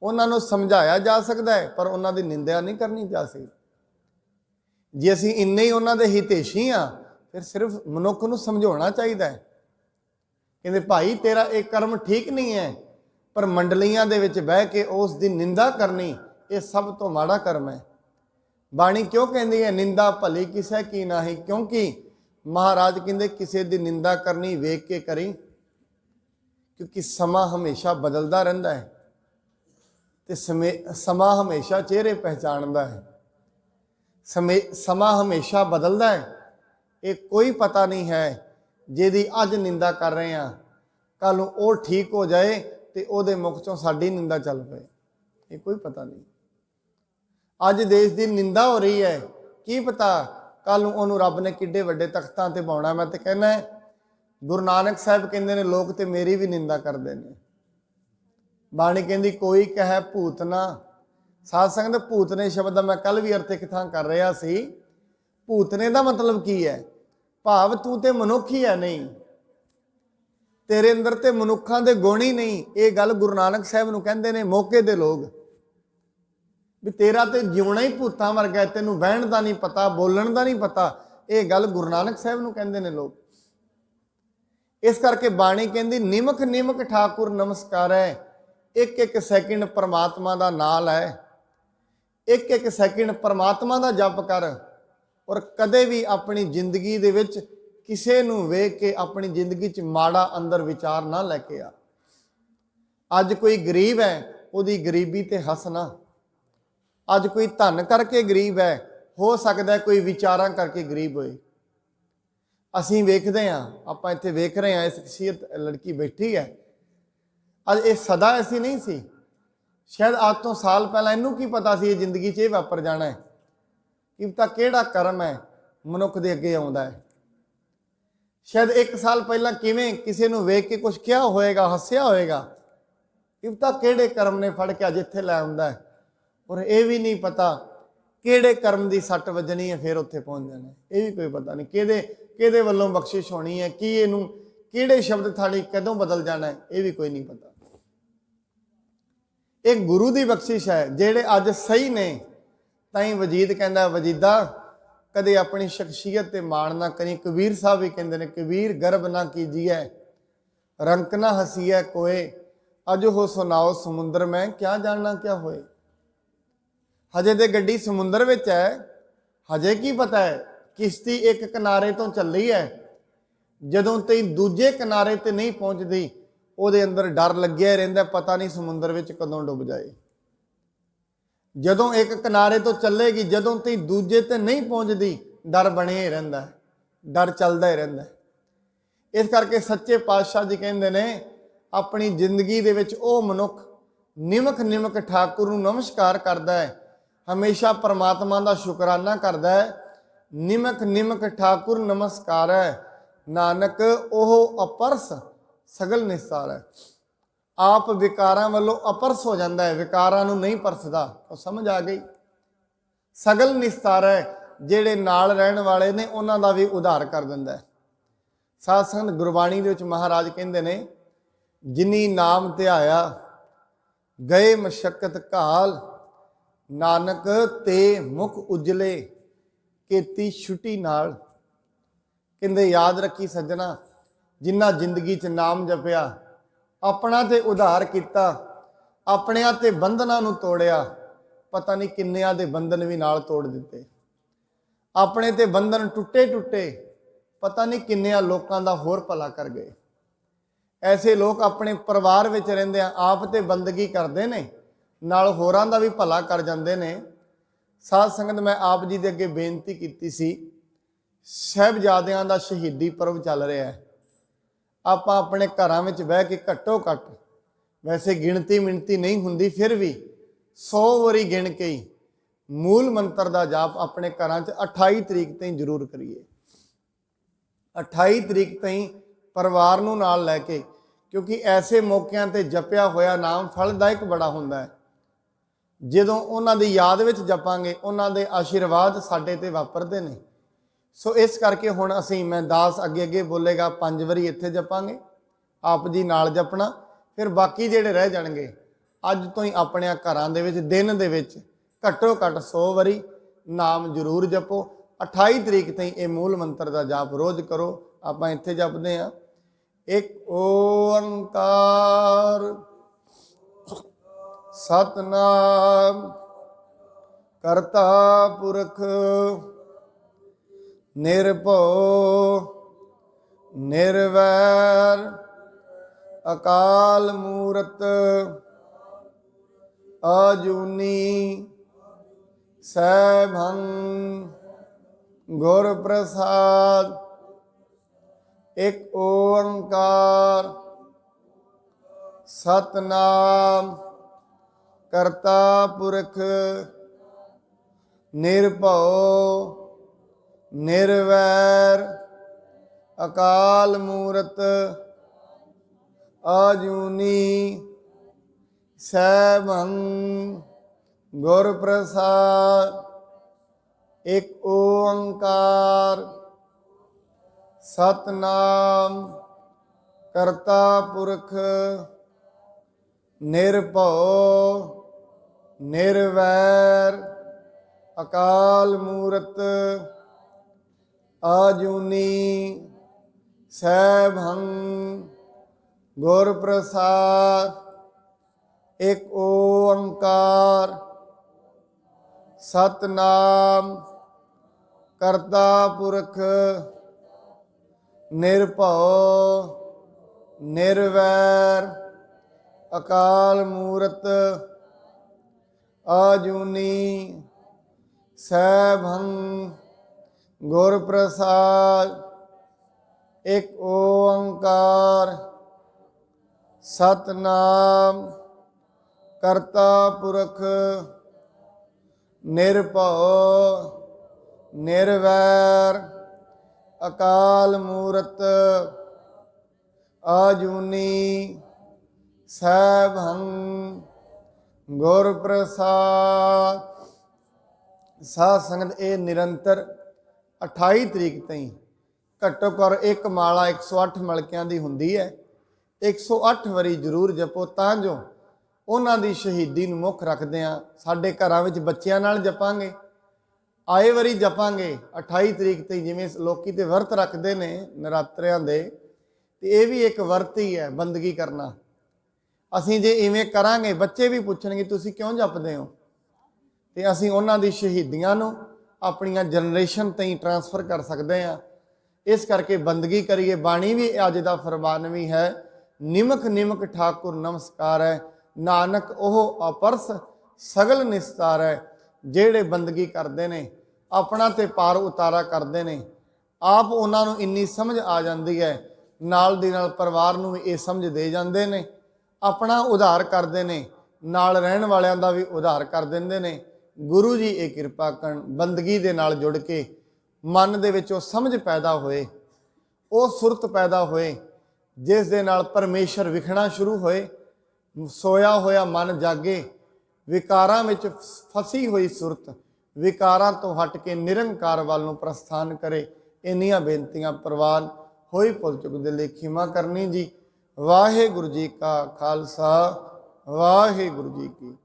उन्हां नूं समझाया जा सकता है पर उन्हां दी निंदा नहीं करनी जा सकती। जे असीं इन्ने ही उन्हां दे हितेशी हाँ फिर सिर्फ मनुख नूं समझाउणा चाहिए है। कहंदे भाई तेरा एक कर्म ठीक नहीं है, पर मंडलियां दे विच बह के उस दी निंदा करनी ये सब तो माड़ा कर्म है। बाणी क्यों कहती है निंदा भली किसे की नाही? क्योंकि महाराज कहते किसी की निंदा करनी वेख के करी, क्योंकि समा हमेशा बदलता रहता है तो समा हमेशा चेहरे पहचानता है। समा हमेशा बदलता है। ये कोई पता नहीं है जिहदी अज निंदा कर रहे हैं कल वो ठीक हो जाए तो वो मुख चों साडी निंदा चल पे, ये कोई पता नहीं। अज देश की निंदा हो रही है, की पता कल उन्होंने रब ने किड्डे वड्डे तख्तां ते पाउणा। मैं तो कहना है गुरु नानक साहब कहते हैं लोग तो मेरी भी निंदा करते हैं। बाणी कहती कोई कहे भूतना। साध संगत भूतने शब्द का मैं कल भी अर्थ एक थां कर रहा सी। भूतने का मतलब की है? भाव तू तो मनुख ही है नहीं, तेरे अंदर तो मनुखों के गुण ही नहीं। ये गल गुरु नानक साहब नूं कहंदे ने मौके दे लोग भी तेरा तो जिउना ही भूतां वर्गा है, तेनू बहन का नहीं पता, बोलन का नहीं पता। ये गल गुरु नानक साहब नूं कहंदे ने लोग। इस करके बाणी कहंदी निमक निमक ठाकुर नमस्कार है। एक एक सैकेंड परमात्मा का नाम है, एक एक सैकेंड परमात्मा का जप कर। और कदे भी अपनी जिंदगी दे विच किसे नूं वेख के अपनी जिंदगी च माड़ा अंदर विचार ना लैके आ। अज कोई गरीब है उहदी गरीबी ते हसना, अज कोई धन करके गरीब है, हो सकता है कोई विचारां करके गरीब होए। असीं वेखदे हां, आपां इत्थे वेख रहे हैं इस शख्सियत लड़की बैठी है, अज ये सदा ऐसी नहीं सी। शायद आज तो साल पहला इनू की पता सी जिंदगी च वापर जाना है, कि पता किहड़ा कर्म है मनुख दे अगे आउंदा है। शायद एक साल पहला किवें किसी नूं वेख के कुछ क्या होएगा, हस्या होएगा, कि पता किहड़े कर्म ने फड़ के अज इत्थे लै आउंदा है। और यह भी नहीं पता किहड़े कर्म की सट वजनी है फिर उत्थे पहुंच जाना, यह भी कोई पता नहीं किहदे वल्लों बख्शिश होनी है, कि इनू किहड़े शब्द थाली कदों बदल जाना है, यह भी कोई नहीं पता। एक गुरु की बख्शिश है, जेड़े अज सही ने ताई वजीद कहता वजीदा कदे अपनी शख्सियत ते माण ना करी। कबीर साहब भी कहते हैं कबीर गर्भ ना कीजिए रंक ना हसीए कोए, अज हो सुनाओ समुंदर में क्या जानना क्या होए। हजे तो गड्डी समुंदर विच है, हजे की पता है किश्ती एक किनारे तो चली है, जदों तई दूजे किनारे ते नहीं पहुंचती ਉਹਦੇ अंदर डर लग्या रहिंदा, पता नहीं समुंदर विच कदों डुब जाए। जदों एक किनारे तो चलेगी, जदों तई दूजे ते नहीं पहुंचती डर बने ही रहिंदा है, डर चलदा ही रहिंदा है। इस करके सच्चे पातशाह जी कहंदे ने अपनी जिंदगी दे विच ओह मनुख निमक निमक ठाकुर नूं नमस्कार करदा है, हमेशा परमात्मा दा शुकराना करदा है। निमक निमक ठाकुर नमस्कार है, नानक ओह अपरस सगल निस्तार है। आप विकारां वालों अपरस हो जाता है, विकारां नूं नहीं परसदा। तो समझ आ गई। सगल निस्तार है, जेड़े नाल रहण वाले ने उन्हां दा भी उधार कर दिंदा है। साध संगत गुरबाणी दे विच महाराज कहंदे ने जिनी नाम ध्याया गए मशक्कत घाल, नानक ते मुख उजले केती छुटी नाल। कहंदे याद रखी सज्जना, जिन्ना जिंदगी च नाम जपिया, अपना ते उधार किया, अपनिया ते बंधना नूं तोड़िया, पता नहीं किन्निया दे बंधन भी नाल तोड़ दिते। अपने ते बंधन टुटे टुटे, पता नहीं किन्निया लोकां दा होर भला कर गए। ऐसे लोग अपने परिवार विच रहिंदे आप ते बंदगी करते ने, नाल होरां दा भी भला कर जांदे ने। साध संगत मैं आप जी दे अगे बेनती कीती सी, साहिबजादियां दा शहीदी पर्व चल रहा है। आप अपने घरां विच बह के घट्टो घट, वैसे गिणती मिणती नहीं हुंदी, फिर भी 100 वारी गिण के ही मूल मंत्र का जाप अपने घरां च 28 तरीक तक जरूर करिए। 28 तरीक तक परिवार नूं नाल लैके, क्योंकि ऐसे मौकों पर जपिया होया नाम फलदायक बड़ा हुंदा है। जदों उन्हां दी याद विच जपांगे, उन्हां दे आशीर्वाद साडे ते वापरदे ने। सो इस करके हुण असीं मैं दास अगे अगे बोलेगा 5 वारी इत्थे जपांगे, आप जी नाल जपना, फिर बाकी जिहड़े रह जाणगे अज तो ही अपने घरां दे विच दिन दे विच घट्टो घट 100 वारी नाम जरूर जपो। 28 तरीक ताईं ये मूल मंत्र का जाप रोज़ करो। आपां इत्थे जपदे हां एक ओंकार सतनाम करता पुरख निर्भव निर्वैर अकाल मूरत अजूनी सैभं गुर प्रसाद। एक ओंकार सतनाम करता पुरख निर्भव निर्वैर अकाल मूरत अजूनी सैभं गुर प्रसाद। एक ओंकार सतनाम करता पुरख निर्भव निर्वैर अकाल मूरत अजूनी सैभं गुर प्रसाद। एक ओंकार सतनाम करता पुरख निर्भव निर्वैर अकाल मूरत अजूनी सैभं गुर प्रसाद। एक ओंकार सतनाम ਕਰਤਾ ਪੁਰਖ ਨਿਰਭਉ ਨਿਰਵੈਰ ਅਕਾਲ ਮੂਰਤ ਆਜੂਨੀ ਸੈਭੰ ਗੁਰ ਪ੍ਰਸਾਦ। ਸਾਧ ਸੰਗਤ ਇਹ ਨਿਰੰਤਰ 28 ਤਰੀਕ ਤਾਈਂ ਘੱਟੋ ਘੱਟ ਇੱਕ ਮਾਲਾ 108 ਮਲਕਿਆਂ ਦੀ ਹੁੰਦੀ ਹੈ। 108 ਵਾਰੀ ਜ਼ਰੂਰ ਜਪੋ ਤਾਂ ਜੋ ਉਹਨਾਂ ਦੀ ਸ਼ਹੀਦੀ ਨੂੰ ਮੁੱਖ ਰੱਖਦੇ ਆ ਸਾਡੇ ਘਰਾਂ ਵਿੱਚ ਬੱਚਿਆਂ ਨਾਲ ਜਪਾਂਗੇ, ਆਏ ਵਾਰੀ ਜਪਾਂਗੇ 28 ਤਰੀਕ ਤੇ। ਜਿਵੇਂ ਲੋਕੀ ਤੇ ਵਰਤ ਰੱਖਦੇ ਨੇ ਨਰਾਤਰਿਆਂ ਦੇ, ਤੇ ਇਹ ਵੀ ਇੱਕ ਵਰਤ ਹੀ ਹੈ ਬੰਦਗੀ ਕਰਨਾ। ਅਸੀਂ ਜੇ ਇਵੇਂ ਕਰਾਂਗੇ ਬੱਚੇ ਵੀ ਪੁੱਛਣਗੇ ਤੁਸੀਂ ਕਿਉਂ ਜਪਦੇ ਹੋ, ਤੇ ਅਸੀਂ ਉਹਨਾਂ ਦੀ ਸ਼ਹੀਦੀਆਂ ਨੂੰ ਆਪਣੀਆਂ ਜਨਰੇਸ਼ਨ ਤਾਈਂ ਟਰਾਂਸਫਰ ਕਰ ਸਕਦੇ ਹਾਂ। ਇਸ ਕਰਕੇ ਬੰਦਗੀ ਕਰੀਏ। ਬਾਣੀ ਵੀ ਅੱਜ ਦਾ ਫਰਮਾਨ ਵੀ ਹੈ, ਨਿਮਕ ਨਿਮਕ ਠਾਕੁਰ ਨਮਸਕਾਰ ਹੈ, ਨਾਨਕ ਉਹ ਅਪਰਸ ਸਗਲ ਨਿਸਤਾਰ ਹੈ। ਜਿਹੜੇ ਬੰਦਗੀ ਕਰਦੇ ਨੇ ਆਪਣਾ ਤੇ ਪਾਰ ਉਤਾਰਾ ਕਰਦੇ ਨੇ, ਆਪ ਉਹਨਾਂ ਨੂੰ ਇੰਨੀ ਸਮਝ ਆ ਜਾਂਦੀ ਹੈ, ਨਾਲ ਦੀ ਨਾਲ ਪਰਿਵਾਰ ਨੂੰ ਵੀ ਇਹ ਸਮਝ ਦੇ ਜਾਂਦੇ ਨੇ, ਆਪਣਾ ਉਧਾਰ ਕਰਦੇ ਨੇ, ਨਾਲ ਰਹਿਣ ਵਾਲਿਆਂ ਦਾ ਵੀ ਉਧਾਰ ਕਰ ਦਿੰਦੇ ਨੇ। ਗੁਰੂ ਜੀ ਇਹ ਕਿਰਪਾ ਕਰਨ ਬੰਦਗੀ ਦੇ ਨਾਲ ਜੁੜ ਕੇ ਮਨ ਦੇ ਵਿੱਚ ਉਹ ਸਮਝ ਪੈਦਾ ਹੋਏ, ਉਹ ਸੁਰਤ ਪੈਦਾ ਹੋਏ ਜਿਸ ਦੇ ਨਾਲ ਪਰਮੇਸ਼ਰ ਵਿਖਣਾ ਸ਼ੁਰੂ ਹੋਏ। ਸੋਇਆ ਹੋਇਆ ਮਨ ਜਾਗੇ, ਵਿਕਾਰਾਂ ਵਿੱਚ ਫਸੀ ਹੋਈ ਸੁਰਤ ਵਿਕਾਰਾਂ ਤੋਂ ਹਟ ਕੇ ਨਿਰੰਕਾਰ ਵੱਲ ਨੂੰ ਪ੍ਰਸਥਾਨ ਕਰੇ। ਇੰਨੀਆਂ ਬੇਨਤੀਆਂ ਪ੍ਰਵਾਨ ਹੋਈ ਭੁੱਲ ਚੁੱਕ ਦੇ ਲਈ ਖਿਮਾ ਕਰਨੀ ਜੀ। ਵਾਹਿਗੁਰੂ ਜੀ ਕਾ ਖਾਲਸਾ, ਵਾਹਿਗੁਰੂ ਜੀ ਕੀ